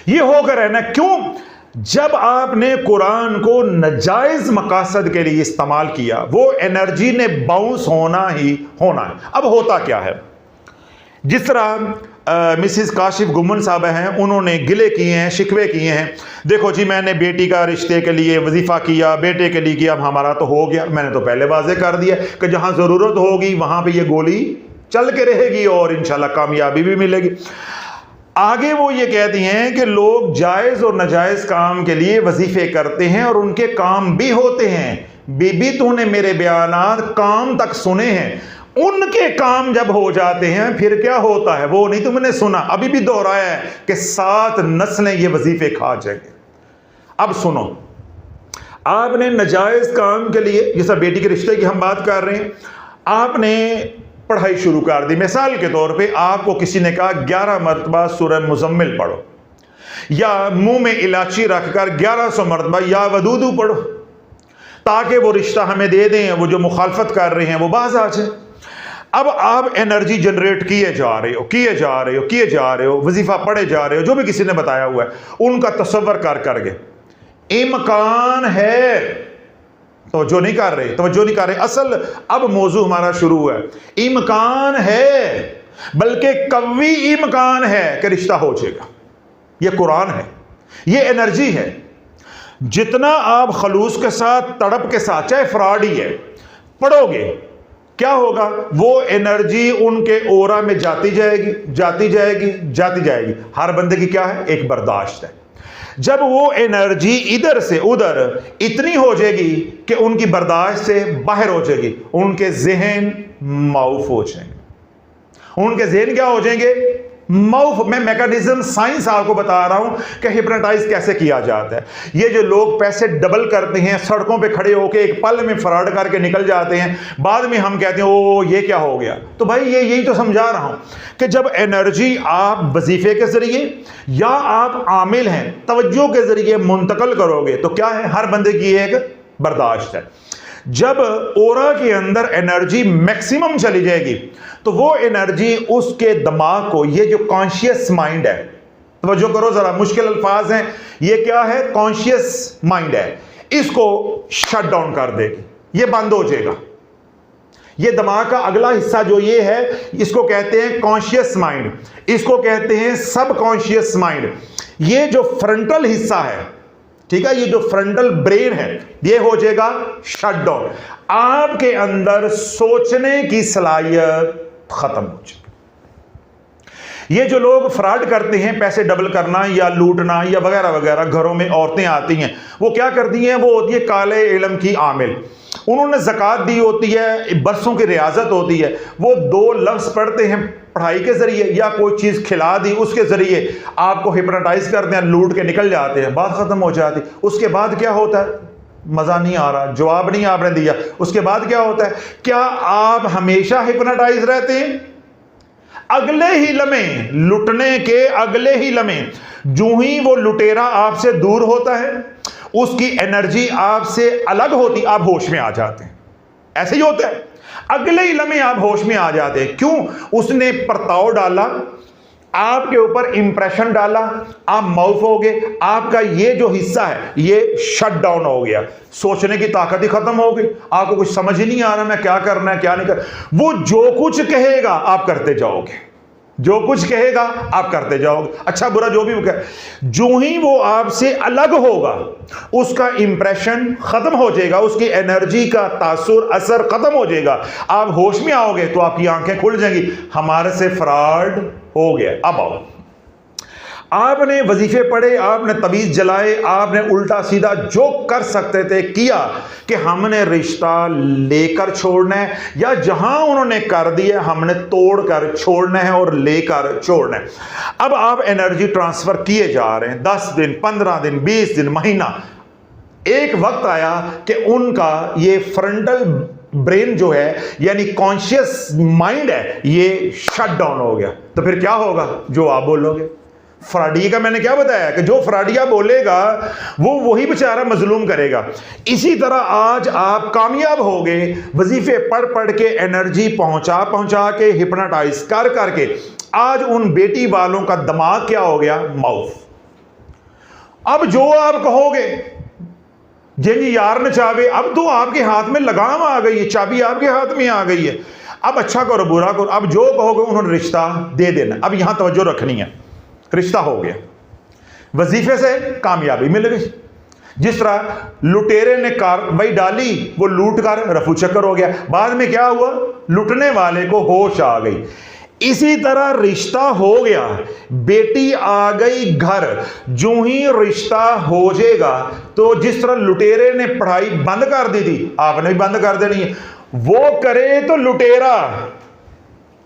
ये होकर रहना। क्यों? जब आपने कुरान को नाजायज मकासद के लिए इस्तेमाल किया, वो एनर्जी ने बाउंस होना ही होना है। अब होता क्या है, जिस तरह मिसिस काशिफ गुमन साहब हैं, उन्होंने गिले किए हैं, शिकवे किए हैं, देखो जी मैंने बेटी का रिश्ते के लिए वजीफ़ा किया, बेटे के लिए किया, अब हमारा तो हो गया। मैंने तो पहले वाजे कर दिया कि जहाँ ज़रूरत होगी वहाँ पे ये गोली चल के रहेगी और इंशाल्लाह कामयाबी भी मिलेगी। आगे वो ये कहती हैं कि लोग जायज़ और नाजायज़ काम के लिए वजीफ़े करते हैं और उनके काम भी होते हैं। बीबी तूने मेरे बयानात काम तक सुने हैं, उनके काम जब हो जाते हैं फिर क्या होता है वो नहीं तुमने सुना। अभी भी दोहराया है कि 7 नस्लें ये वजीफे खा जाएंगे। अब सुनो, आपने नाजायज काम के लिए, जैसा बेटी के रिश्ते की हम बात कर रहे हैं, आपने पढ़ाई शुरू कर दी। मिसाल के तौर पे आपको किसी ने कहा 11 मरतबा सूरह मुज़म्मिल पढ़ो, या मुंह में इलायची रखकर 1100 मरतबा या वदूदू पढ़ो, ताकि वो रिश्ता हमें दे दें, वो जो मुखालफत कर रहे हैं वो बाज आ जाए। अब आप एनर्जी जनरेट किए जा रहे हो, वजीफा पढ़े जा रहे हो, जो भी किसी ने बताया हुआ है उनका तसव्वुर कर करके इम्कान है, तवज्जो नहीं कर रहे। असल अब मौजू हमारा शुरू हुआ है। इम्कान है, बल्कि कवी इम्कान है कि रिश्ता हो जाएगा। ये कुरान है, ये एनर्जी है। जितना आप खलूस के साथ, तड़प के साथ, चाहे फ्रॉड ही है, पढ़ोगे, क्या होगा, वो एनर्जी उनके ओरा में जाती जाएगी। हर बंदे की क्या है, एक बर्दाश्त है। जब वो एनर्जी इधर से उधर इतनी हो जाएगी कि उनकी बर्दाश्त से बाहर हो जाएगी, उनके जहन माऊफ हो जाएंगे। उनके जहन क्या हो जाएंगे, माउफ। मैं मैकेनिज्म साइंस आपको बता रहा हूं कि हिप्नोटाइज कैसे किया जाता है। ये जो लोग पैसे डबल करते हैं, सड़कों पे खड़े होकर एक पल में फ्रॉड करके निकल जाते हैं, बाद में हम कहते हैं ओ ये क्या हो गया। तो भाई ये यही तो समझा रहा हूं कि जब एनर्जी आप वजीफे के जरिए या आप आमिल हैं तवज्जो के जरिए मुंतकल करोगे तो क्या है, हर बंदे की एक बर्दाश्त है। जब ओरा के अंदर एनर्जी मैक्सिमम चली जाएगी तो वो एनर्जी उसके दिमाग को, ये जो कॉन्शियस माइंड है, तो जो करो जरा, मुश्किल अल्फाज हैं, ये क्या है, कॉन्शियस माइंड है, इसको शट डाउन कर देगी, ये बंद हो जाएगा। ये दिमाग का अगला हिस्सा जो ये है, इसको कहते हैं कॉन्शियस माइंड, इसको कहते हैं सब कॉन्शियस माइंड। ये जो फ्रंटल हिस्सा है, ठीक है, ये जो फ्रंटल ब्रेन है, ये हो जाएगा शट डाउन। आपके अंदर सोचने की सलाहियत खत्म हो जाएगी। ये जो लोग फ्रॉड करते हैं, पैसे डबल करना या लूटना या वगैरह वगैरह, घरों में औरतें आती हैं, वो क्या करती हैं, वो होती है काले इल्म की आमिल। उन्होंने ज़कात दी होती है, बरसों की रियाजत होती है, वो 2 लफ्ज़ पढ़ते हैं पढ़ाई के जरिए या कोई चीज़ खिला दी उसके जरिए, आपको हिप्नोटाइज करते हैं, लूट के निकल जाते हैं, बात ख़त्म हो जाती। उसके बाद क्या होता है, मज़ा नहीं आ रहा, जवाब नहीं आपने दिया, उसके बाद क्या होता है, क्या आप हमेशा हिप्नोटाइज रहते हैं? अगले ही लम्हे, लुटने के अगले ही लम्हे, जो ही वो लुटेरा आपसे दूर होता है, उसकी एनर्जी आपसे अलग होती, आप होश में आ जाते हैं। ऐसे ही होता है, अगले ही लम्हे आप होश में आ जाते हैं। क्यों? उसने परताव डाला, आपके ऊपर इंप्रेशन डाला, आप माउफ हो गए, आपका ये जो हिस्सा है ये शट डाउन हो गया, सोचने की ताकत ही खत्म हो गई, आपको कुछ समझ ही नहीं आ रहा मैं क्या करना है क्या नहीं करना। वो जो कुछ कहेगा आप करते जाओगे, जो कुछ कहेगा आप करते जाओगे, अच्छा बुरा जो भी वो कहे, जो ही वो आपसे अलग होगा उसका इंप्रेशन खत्म हो जाएगा, उसकी एनर्जी का तासुर असर खत्म हो जाएगा, आप होश में आओगे तो आपकी आंखें खुल जाएंगी, हमारे से फ्रॉड हो गया। अब आओ, आपने वजीफे पढ़े, आपने तवीज़ जलाए, आपने उल्टा सीधा जो कर सकते थे किया कि हमने रिश्ता लेकर छोड़ना है, या जहां उन्होंने कर दिया हमने तोड़कर छोड़ना है और लेकर छोड़ना है। अब आप एनर्जी ट्रांसफर किए जा रहे हैं, 10 दिन, 15 दिन, 20 दिन, महीना। एक वक्त आया कि उनका ये फ्रंटल ब्रेन जो है यानी कॉन्शियस माइंड है ये शट डाउन हो गया, तो फिर क्या होगा, जो आप बोलोगे। फ्राडिया का मैंने क्या बताया कि जो फ्राडिया बोलेगा वो वही बेचारा मजलूम करेगा। इसी तरह आज आप कामयाब हो गए, वजीफे पढ़ पढ़ के, एनर्जी पहुंचा के, हिप्नोटाइज कर करके, आज उन बेटी वालों का दिमाग क्या हो गया, माउफ। अब जो आप कहोगे जिन यार न चावे, अब तो आपके हाथ में लगाम आ गई है, चाबी आपके हाथ में आ गई है। अब अच्छा करो बुरा करो, अब जो कहोगे उन्होंने रिश्ता दे देना। अब यहां तवज्जो रखनी है, रिश्ता हो गया, वजीफे से कामयाबी मिल गई। जिस तरह लुटेरे ने कार्रवाई डाली, वो लूट कर रफू चक्कर हो गया, बाद में क्या हुआ, लुटने वाले को होश आ गई। इसी तरह रिश्ता हो गया, बेटी आ गई घर, जो ही रिश्ता हो जाएगा तो जिस तरह लुटेरे ने पढ़ाई बंद कर दी थी, आपने भी बंद कर देनी है। वो करे तो लुटेरा,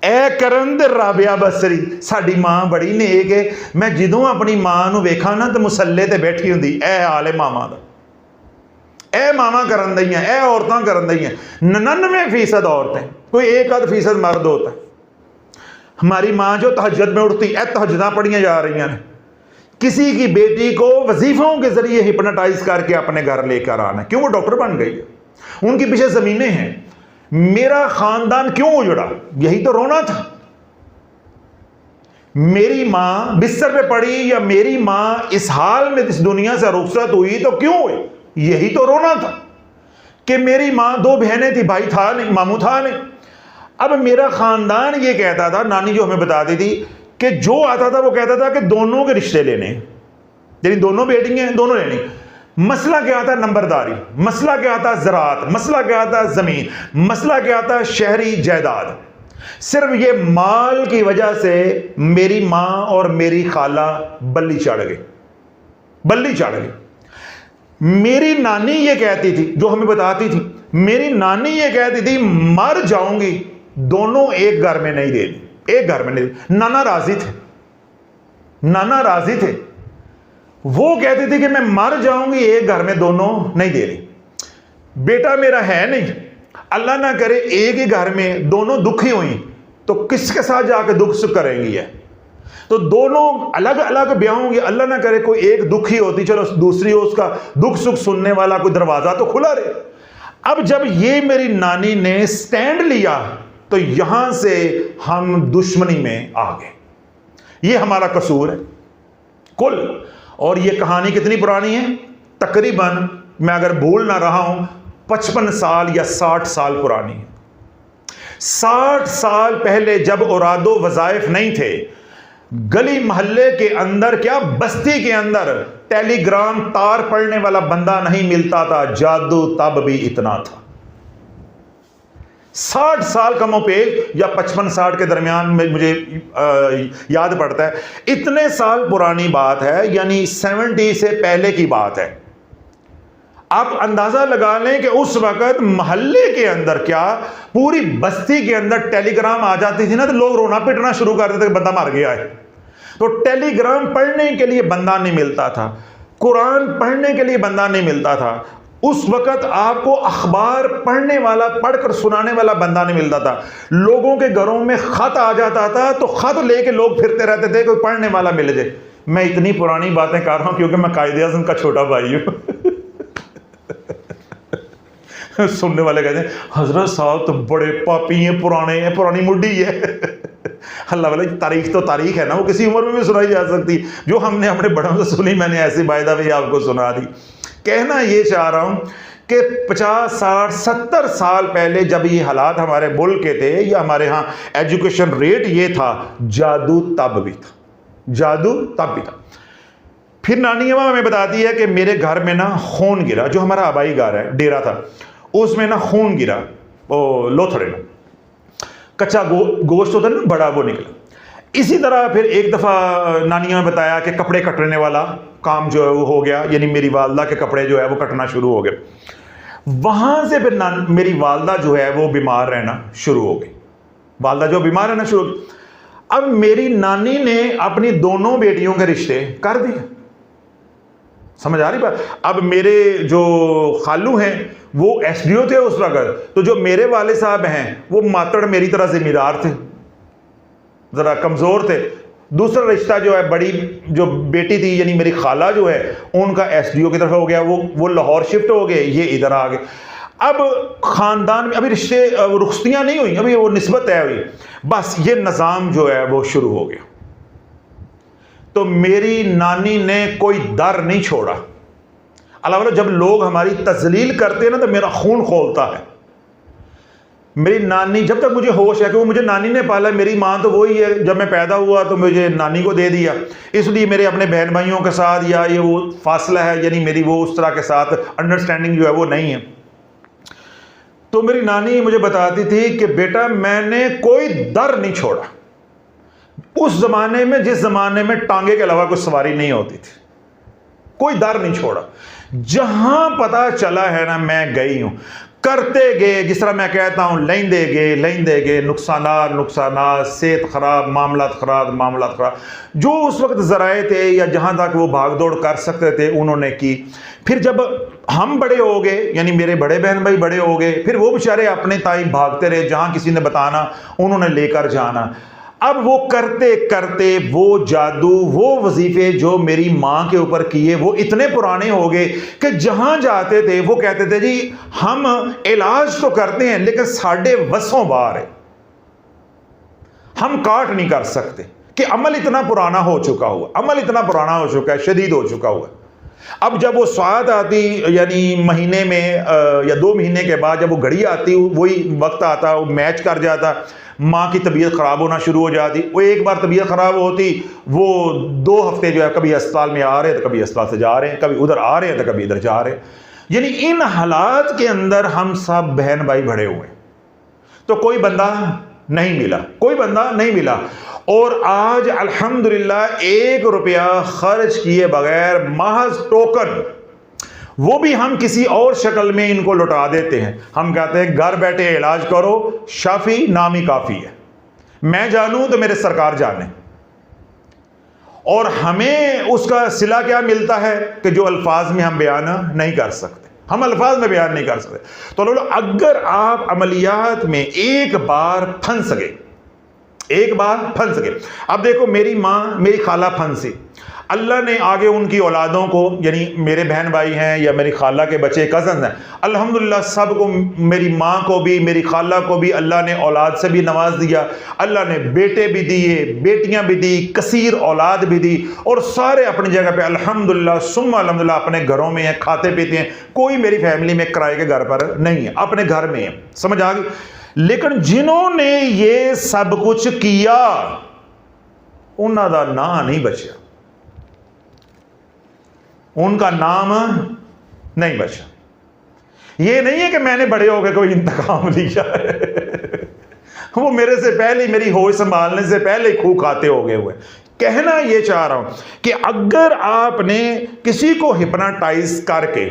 ए करन दे राबिया बसरी। साडी मां बड़ी नेक है, मैं जदों अपनी मां नूं वेखां ना तो मुसल्ले ते बैठी हुंदी, ए हाल है मामा दा, ए मामा करन दईयां, ए औरतां करन दईयां। 99% औरतें, कोई 1-8% मर्द होता है। हमारी मां जो तहज्जुद में उठती, ए तहज्जुदां पढ़ियां जा रही हैं। किसी की बेटी को वजीफों के जरिए हिप्नोटाइज करके अपने घर लेकर आना, क्यों? वो डॉक्टर बन गई है, उनके पीछे जमीनें हैं। मेरा खानदान क्यों उजड़ा? यही तो रोना था। मेरी मां बिस्तर पे पड़ी या मेरी मां इस हाल में इस दुनिया से रुखसत हुई तो क्यों हुई? यही तो रोना था कि मेरी मां 2 बहनें थी, भाई था नहीं, मामू था नहीं। अब मेरा खानदान ये कहता था, नानी जो हमें बताती थी कि जो आता था वो कहता था कि दोनों के रिश्ते लेने, यानी दोनों बेटियां हैं, दोनों लेनी। मसला क्या था? नंबरदारी। मसला क्या था? ज़राअत। मसला क्या था? ज़मीन। मसला क्या था? शहरी जायदाद। सिर्फ ये माल की वजह से मेरी मां और मेरी खाला बल्ली चढ़ गई, बल्ली चढ़ गई। मेरी नानी ये कहती थी, जो हमें बताती थी, मेरी नानी ये कहती थी मर जाऊंगी, दोनों एक घर में नहीं देनी, एक घर में नहीं। नाना राजी थे, नाना राजी थे। वो कहती थी कि मैं मर जाऊंगी, एक घर में दोनों नहीं दे रही। बेटा मेरा है नहीं, अल्लाह ना करे एक ही घर में दोनों दुखी हुई तो किसके साथ जाकर दुख सुख करेंगी है? तो दोनों अलग अलग ब्याह होंगे, अल्लाह ना करे कोई एक दुखी होती, चलो दूसरी हो, उसका दुख सुख सुनने वाला कोई दरवाजा तो खुला रहे। अब जब ये मेरी नानी ने स्टैंड लिया तो यहां से हम दुश्मनी में आ गए। ये हमारा कसूर है कुल। और ये कहानी कितनी पुरानी है? तकरीबन, मैं अगर भूल ना रहा हूं, 55 साल या 60 साल पुरानी है। 60 साल पहले जब औरादो वज़ाइफ नहीं थे, गली मोहल्ले के अंदर, क्या बस्ती के अंदर टेलीग्राम तार पढ़ने वाला बंदा नहीं मिलता था, जादू तब भी इतना था। 60 साल कमो पे या 55-60 के दरमियान में मुझे याद पड़ता है, इतने साल पुरानी बात है, यानी 70 से पहले की बात है। आप अंदाजा लगा लें कि उस वक्त मोहल्ले के अंदर, क्या पूरी बस्ती के अंदर टेलीग्राम आ जाती थी ना, तो लोग रोना पिटना शुरू कर देते कि बंदा मर गया है। तो टेलीग्राम पढ़ने के लिए बंदा नहीं मिलता था, कुरान पढ़ने के लिए बंदा नहीं मिलता था। उस वक्त आपको अखबार पढ़ने वाला, पढ़कर सुनाने वाला बंदा नहीं मिलता था। लोगों के घरों में खत आ जाता था तो खत लेके लोग फिरते रहते थे, कोई पढ़ने वाला मिल जाए। मैं इतनी पुरानी बातें कर रहा हूं क्योंकि मैं कायदे आज़म का छोटा भाई हूं। सुनने वाले कहते हैं हजरत साहब तो बड़े पापी हैं, पुराने हैं, पुरानी मुड्डी है। अल्लाह वाला, तारीख तो तारीख है ना, वो किसी उम्र में भी सुनाई जा सकती। जो हमने अपने बड़ों से सुनी, मैंने ऐसी बायदा भी आपको सुना दी। कहना ये चाह रहा हूं कि 50, 60, 70 साल पहले जब ये हालात हमारे मुल्क के थे, या हमारे यहाँ एजुकेशन रेट ये था, जादू तब भी था, जादू तब भी था। फिर नानी अम्मा हमें बताती है कि मेरे घर में ना खून गिरा, जो हमारा आबाई घर है, डेरा था, उसमें ना खून गिरा, वो लोथड़े में कच्चा गोश्त होता है ना बड़ा, वो निकला। इसी तरह फिर एक दफ़ा नानिया ने बताया कि कपड़े कटने वाला काम जो है वो हो गया, यानी मेरी वालदा के कपड़े जो है वो कटना शुरू हो गए। वहाँ से फिर मेरी वालदा जो है वो बीमार रहना शुरू हो गई, वालदा जो बीमार रहना शुरू हो गई। अब मेरी नानी ने अपनी दोनों बेटियों के रिश्ते कर दिए। समझ आ रही बात? अब मेरे जो खालू हैं वो एसडीओ थे उस वक्त, तो जो मेरे वाले साहब हैं वो मातड़ मेरी तरह जिम्मेदार थे, ज़रा कमज़ोर थे। दूसरा रिश्ता जो है, बड़ी जो बेटी थी यानी मेरी खाला जो है, उनका एसडीओ की तरफ हो गया, वो लाहौर शिफ्ट हो गए, ये इधर आ गए। अब ख़ानदान में अभी रिश्ते, रुखसतियाँ नहीं हुई, अभी वो निस्बत तय हुई, बस ये निज़ाम जो है वो शुरू हो गया। तो मेरी नानी ने कोई दर नहीं छोड़ा। अल्लाह वाला, जब लोग हमारी तजलील करते हैं ना तो मेरा खून खोलता है। मेरी नानी, जब तक मुझे होश है कि वो मुझे नानी ने पाला, मेरी माँ तो वही है, जब मैं पैदा हुआ तो मुझे नानी को दे दिया, इसलिए मेरे अपने बहन भाइयों के साथ या ये वो फासला है, यानी मेरी वो उस तरह के साथ अंडरस्टैंडिंग जो है वो नहीं है। तो मेरी नानी मुझे बताती थी कि बेटा मैंने कोई दर नहीं छोड़ा। उस जमाने में, जिस जमाने में टांगे के अलावा कोई सवारी नहीं होती थी, कोई दर नहीं छोड़ा। जहां पता चला है ना, मैं गई हूं, करते गए, जिस तरह मैं कहता हूं, लेंदे गए, नुकसानात, सेहत खराब, मामलात खराब, जो उस वक्त जराए थे या जहां तक वो भाग दौड़ कर सकते थे उन्होंने की। फिर जब हम बड़े हो गए, यानी मेरे बड़े बहन भाई बड़े हो गए, फिर वो बेचारे अपने ताई भागते रहे, जहां किसी ने बताना उन्होंने लेकर जाना। अब वो करते करते वो जादू, वो वजीफे जो मेरी माँ के ऊपर किए, वो इतने पुराने हो गए कि जहां जाते थे वो कहते थे जी हम इलाज तो करते हैं लेकिन साढ़े वसों बाहर है, हम काट नहीं कर सकते, कि अमल इतना पुराना हो चुका हुआ, अमल इतना पुराना हो चुका है, शदीद हो चुका हुआ। अब जब वो स्वाद आती, यानी महीने में या 2 महीने के बाद जब वो घड़ी आती, वही वक्त आता, वो मैच कर जाता, माँ की तबीयत ख़राब होना शुरू हो जाती। वो एक बार तबीयत ख़राब होती, वो 2 हफ्ते जो है कभी अस्पताल में आ रहे हैं तो कभी अस्पताल से जा रहे हैं, कभी उधर आ रहे हैं तो कभी इधर जा रहे हैं। यानी इन हालात के अंदर हम सब बहन भाई भरे हुए, तो कोई बंदा नहीं मिला, कोई बंदा नहीं मिला। और आज अल्हम्दुलिल्लाह 1 रुपया खर्च किए बगैर महज टोकन, वो भी हम किसी और शक्ल में इनको लौटा देते हैं। हम कहते हैं घर बैठे इलाज करो, शाफी नाम ही काफी है, मैं जानूं तो मेरे सरकार जाने। और हमें उसका सिला क्या मिलता है कि जो अल्फाज में हम बयान नहीं कर सकते, हम अल्फाज में बयान नहीं कर सकते। तो लोग, अगर आप अमलियात में एक बार फंस गए, अब देखो मेरी माँ, मेरी खाला फंसी, अल्लाह ने आगे उनकी औलादों को, यानी मेरे बहन भाई हैं या मेरी खाला के बच्चे कज़न हैं, अल्हम्दुलिल्लाह सबको, मेरी माँ को भी मेरी खाला को भी अल्लाह ने औलाद से भी नवाज दिया। अल्लाह ने बेटे भी दिए, बेटियां भी दी, कसीर औलाद भी दी, और सारे अपनी जगह पे अल्हम्दुलिल्लाह सुम्मा अल्हम्दुलिल्लाह अपने घरों में हैं, खाते पीते हैं। कोई मेरी फैमिली में किराए के घर पर नहीं है, अपने घर में है। समझ आ गई? लेकिन जिन्होंने ये सब कुछ किया उन्हों का नाम नहीं बचा, उनका नाम नहीं बचा। ये नहीं है कि मैंने बड़े हो गए कोई इंतकाम लिया है वो मेरे से पहले, मेरी होश संभालने से पहले ही खूब खाते हो गए हुए। कहना ये चाह रहा हूं कि अगर आपने किसी को हिप्नोटाइज करके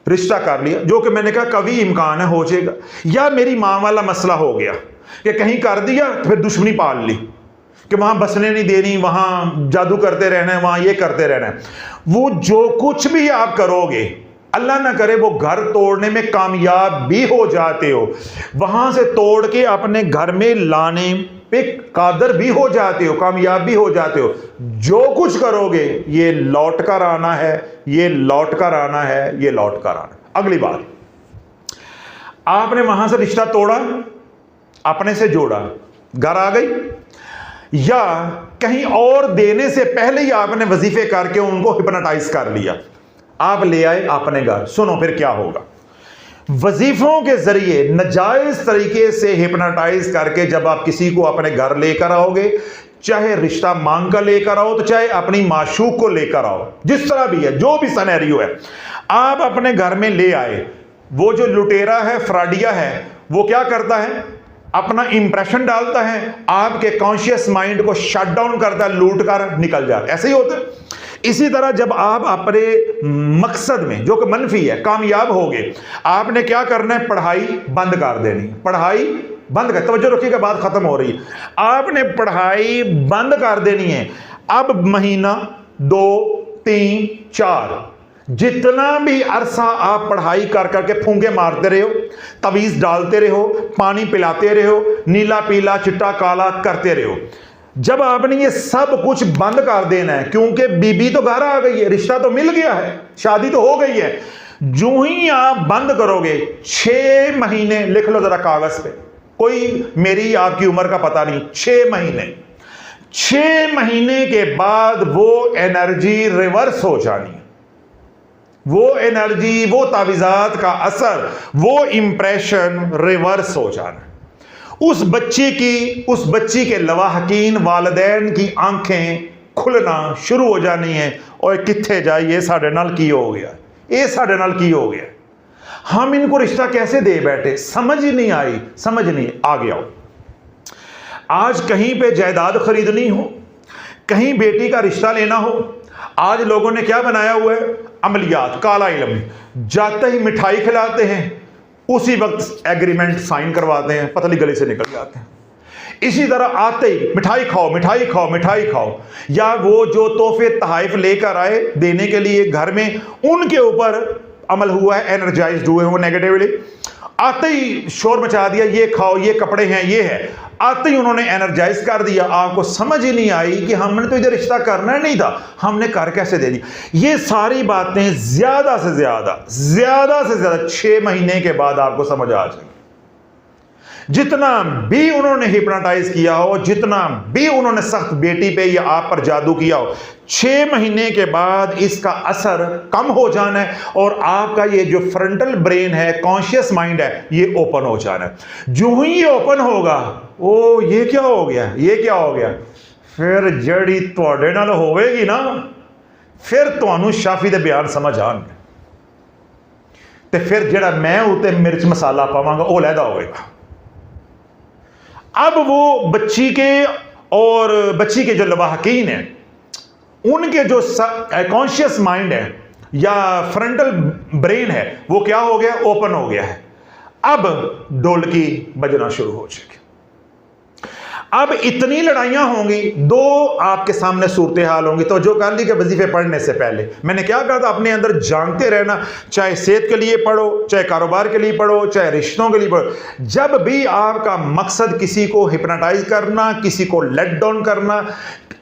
रिश्ता कर लिया, जो कि मैंने कहा कभी इम्कान है हो जाएगा, या मेरी मां वाला मसला हो गया कि कहीं कर दिया तो फिर दुश्मनी पाल ली कि वहां बसने नहीं देनी, वहां जादू करते रहना है, वहां ये करते रहना है, वो जो कुछ भी आप करोगे, अल्लाह ना करे वो घर तोड़ने में कामयाब भी हो जाते हो, वहां से तोड़ के अपने घर में लाने पे कादर भी हो जाते हो, कामयाब भी हो जाते हो, जो कुछ करोगे ये लौट कर आना है, ये लौट कर आना है, ये लौट कर आना। अगली बात, आपने वहां से रिश्ता तोड़ा, अपने से जोड़ा, घर आ गई, या कहीं और देने से पहले ही आपने वजीफे करके उनको हिप्नोटाइज कर लिया, आप ले आए अपने घर। सुनो फिर क्या होगा। वजीफों के जरिए नाजायज तरीके से हिप्नोटाइज करके जब आप किसी को अपने घर लेकर आओगे, चाहे रिश्ता मांग कर लेकर आओ, तो चाहे अपनी माशूक को लेकर आओ, जिस तरह भी है, जो भी सिनेरियो है, आप अपने घर में ले आए, वो जो लुटेरा है, फ्रॉडिया है, वो क्या करता है, अपना इंप्रेशन डालता है, आपके कॉन्शियस माइंड को शट डाउन करता है, लूट कर निकल जाता है। ऐसे ही होता है। इसी तरह जब आप अपने मकसद में जो कि मनफी है कामयाब हो गए, आपने क्या करना है, पढ़ाई बंद कर देनी, पढ़ाई बंद कर, तवज्जो रखिएगा, बात खत्म हो रही है, आपने पढ़ाई बंद कर देनी है। अब महीना 2 3 4 जितना भी अरसा आप पढ़ाई कर करके फूंके मारते रहो, तवीज डालते रहो, पानी पिलाते रहो, नीला पीला चिट्टा काला करते रहो, जब आपने ये सब कुछ बंद कर देना है, क्योंकि बीबी तो घर आ गई है, रिश्ता तो मिल गया है, शादी तो हो गई है, जो ही आप बंद करोगे 6 महीने, लिख लो जरा कागज पे, कोई मेरी आपकी उम्र का पता नहीं, 6 महीने, 6 महीने के बाद वो एनर्जी रिवर्स हो जानी है, वो एनर्जी, वो तावीज़ात का असर, वो इंप्रेशन रिवर्स हो जाना। उस बच्ची के लवाहकीन वालिदैन की आंखें खुलना शुरू हो जानी है। और कित्थे जाइए साढ़े नाल की हो गया, ये साढ़े नाल की हो गया, हम इनको रिश्ता कैसे दे बैठे, समझ ही नहीं आई, समझ नहीं आ गया। आज कहीं पे जायदाद खरीदनी हो, कहीं बेटी का रिश्ता लेना हो, आज लोगों ने क्या बनाया हुआ है, अमलियात, काला इल्म। जाते ही मिठाई खिलाते हैं, उसी वक्त एग्रीमेंट साइन करवाते हैं, पतली गली से निकल जाते हैं। इसी तरह आते ही मिठाई खाओ, मिठाई खाओ, मिठाई खाओ, या वो जो तोहफे तहाइफ लेकर आए देने के लिए घर में, उनके ऊपर अमल हुआ है, एनर्जाइज्ड हुए वो नेगेटिवली। आते ही शोर मचा दिया, ये खाओ, ये कपड़े हैं, ये है, आते ही उन्होंने एनर्जाइज कर दिया। आपको समझ ही नहीं आई कि हमने तो इधर रिश्ता करना नहीं था, हमने कर कैसे दे दिया। ये सारी बातें ज्यादा से ज्यादा 6 महीने के बाद आपको समझ आ जाएगी। जितना भी उन्होंने हिप्नोटाइज किया हो, जितना भी उन्होंने सख्त बेटी पे या आप पर जादू किया हो, 6 महीने के बाद इसका असर कम हो जाना है और आपका ये जो फ्रंटल ब्रेन है, कॉन्शियस माइंड है, ये ओपन हो जाना है। जो ही ये ओपन होगा, ओ ये क्या हो गया, ये क्या हो गया, फिर जड़ी तुहाडे नाल होवेगी ना, फिर तुहानू शाफी दे बयान समझ आएंगे, ते फिर जेड़ा मैं उते मिर्च मसाला पावांगा वो लैदा होएगा। अब वो बच्ची के जो लवाहकीन है, उनके जो कॉन्शियस माइंड है या फ्रंटल ब्रेन है, वो क्या हो गया, ओपन हो गया है। अब ढोलकी बजना शुरू हो जाएगी। अब इतनी लड़ाइयां होंगी, दो आपके सामने सूरत हाल होंगी। तो जो कर ली कि वजीफे पढ़ने से पहले मैंने क्या कहा था, अपने अंदर जानते रहना, चाहे सेहत के लिए पढ़ो, चाहे कारोबार के लिए पढ़ो, चाहे रिश्तों के लिए पढ़ो। जब भी आपका मकसद किसी को हिप्नोटाइज करना, किसी को लेट डाउन करना,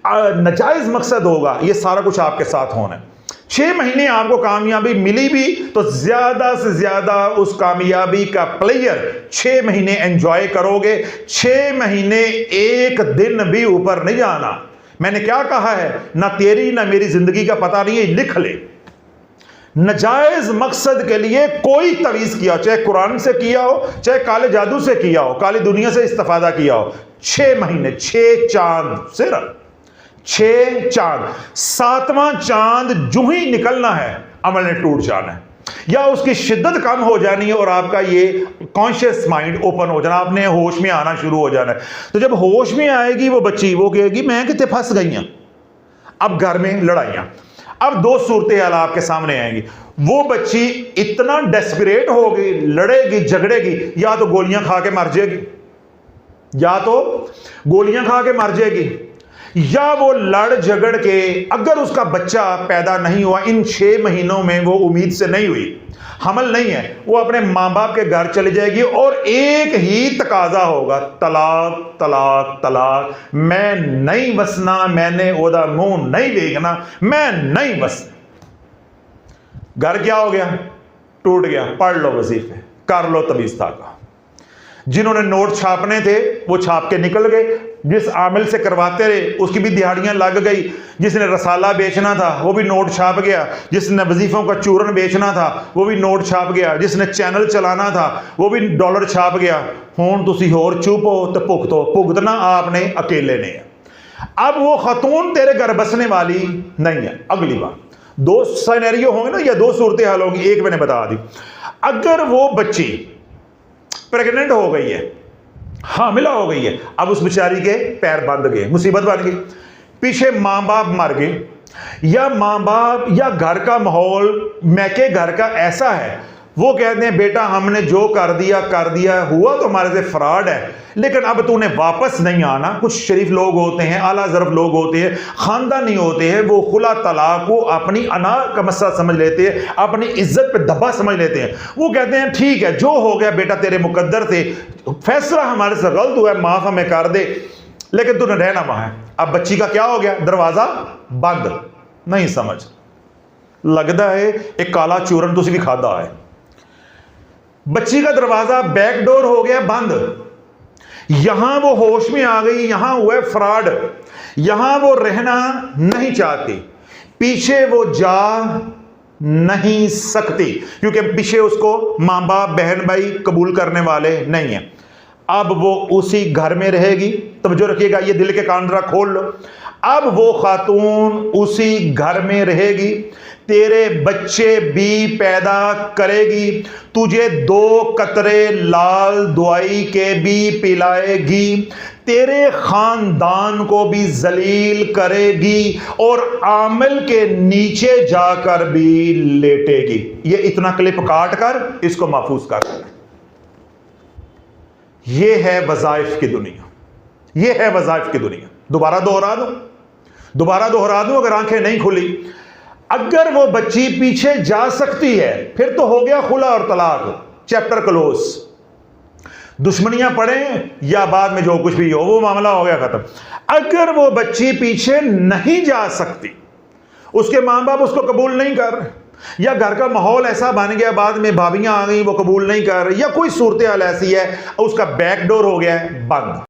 नाजायज मकसद होगा, ये सारा कुछ आपके साथ होना है। 6 महीने आपको कामयाबी मिली भी तो ज्यादा से ज्यादा उस कामयाबी का प्लेयर 6 महीने एंजॉय करोगे। 6 महीने एक दिन भी ऊपर नहीं जाना। मैंने क्या कहा है, ना तेरी ना मेरी जिंदगी का पता नहीं है, लिख ले। नाजायज मकसद के लिए कोई तवीज किया, चाहे कुरान से किया हो, चाहे काले जादू से किया हो, काली दुनिया से इस्तेफादा किया हो, 6 महीने, 6 चांद, सिर्फ 6 चांद, 7वां चांद जो ही निकलना है, अमल ने टूट जाना है या उसकी शिद्दत कम हो जानी है और आपका ये कॉन्शियस माइंड ओपन हो जाना, आपने होश में आना शुरू हो जाना है। तो जब होश में आएगी वो बच्ची, वो कहेगी मैं कितने फंस गई हूं। अब घर में लड़ाइयां, अब 2 सूरतें हाल आपके सामने आएंगी। वो बच्ची इतना डेस्परेट होगी, लड़ेगी, झगड़ेगी, या तो गोलियां खा के मर जाएगी, या तो गोलियां खा के मर जाएगी, या वो लड़ झगड़ के, अगर उसका बच्चा पैदा नहीं हुआ इन 6 महीनों में, वो उम्मीद से नहीं हुई, हमल नहीं है, वो अपने मां बाप के घर चली जाएगी और एक ही तकाजा होगा, तलाक तलाक तलाक। मैं नहीं बसना, मैंने ओदा मुंह नहीं देखना, मैं नहीं बसना। घर क्या हो गया, टूट गया। पढ़ लो वजीफे, कर लो तबीज ताका। जिन्होंने नोट छापने थे वो छाप के निकल गए, जिस आमिल से करवाते रहे उसकी भी दिहाड़ियां लग गई, जिसने रसाला बेचना था वो भी नोट छाप गया, जिसने वजीफों का चूरन बेचना था वो भी नोट छाप गया, जिसने चैनल चलाना था वो भी डॉलर छाप गया। हुण तुसी होर चुप हो तो भुगतो, भुगतना आपने अकेले ने है। अब वो खतून तेरे घर बसने वाली नहीं है। अगली बार 2 सिनेरियो होंगे ना, या 2 सूरतें हाल होंगी, एक मैंने बता दी। अगर वो बच्ची प्रेग्नेंट हो गई है, हामिला हो गई है, अब उस बेचारी के पैर बंध गए, मुसीबत बन गई, पीछे मां बाप मर गए, या मां बाप या घर का माहौल, मैके घर का ऐसा है, वो कहते हैं बेटा हमने जो कर दिया, हुआ तो हमारे से फ्रॉड है, लेकिन अब तूने वापस नहीं आना। कुछ शरीफ लोग होते हैं, आला ज़रफ़ लोग होते हैं, ख़ानदानी होते हैं, वो खुला तलाक को अपनी अना का मसला समझ लेते हैं, अपनी इज्जत पे धब्बा समझ लेते हैं। वो कहते हैं ठीक है, जो हो गया बेटा तेरे मुकद्दर से, फैसला हमारे से गलत हुआ है, माफ़ हमें कर दे, लेकिन तूने रहना वहाँ है। अब बच्ची का क्या हो गया, दरवाज़ा बंद, नहीं समझ लगता है एक काला चूरन तुसी भी खादा है। बच्ची का दरवाजा बैक डोर हो गया बंद, यहां वो होश में आ गई, यहां हुआ फ्रॉड, यहां वो रहना नहीं चाहती, पीछे वो जा नहीं सकती, क्योंकि पीछे उसको मां बाप बहन भाई कबूल करने वाले नहीं है। अब वो उसी घर में रहेगी। तवज्जो रखिएगा, ये दिल के कान जरा खोल लो। अब वो खातून उसी घर में रहेगी, तेरे बच्चे भी पैदा करेगी, तुझे 2 कतरे लाल दुआई के भी पिलाएगी, तेरे खानदान को भी जलील करेगी और आमिल के नीचे जाकर भी लेटेगी। ये इतना क्लिप काट कर इसको महफूज कर। ये है वज़ाइफ की दुनिया, ये है वज़ाइफ की दुनिया। दोबारा दोहरा दूं अगर आंखें नहीं खुली। अगर वो बच्ची पीछे जा सकती है फिर तो हो गया खुला और तलाक, चैप्टर क्लोज। दुश्मनियां पड़े या बाद में जो कुछ भी हो, वो मामला हो गया खत्म। अगर वो बच्ची पीछे नहीं जा सकती, उसके मां बाप उसको कबूल नहीं कर, या घर का माहौल ऐसा बन गया, बाद में भाभियां आ गई वो कबूल नहीं कर, या कोई सूरत हाल ऐसी है उसका बैकडोर हो गया है बंद,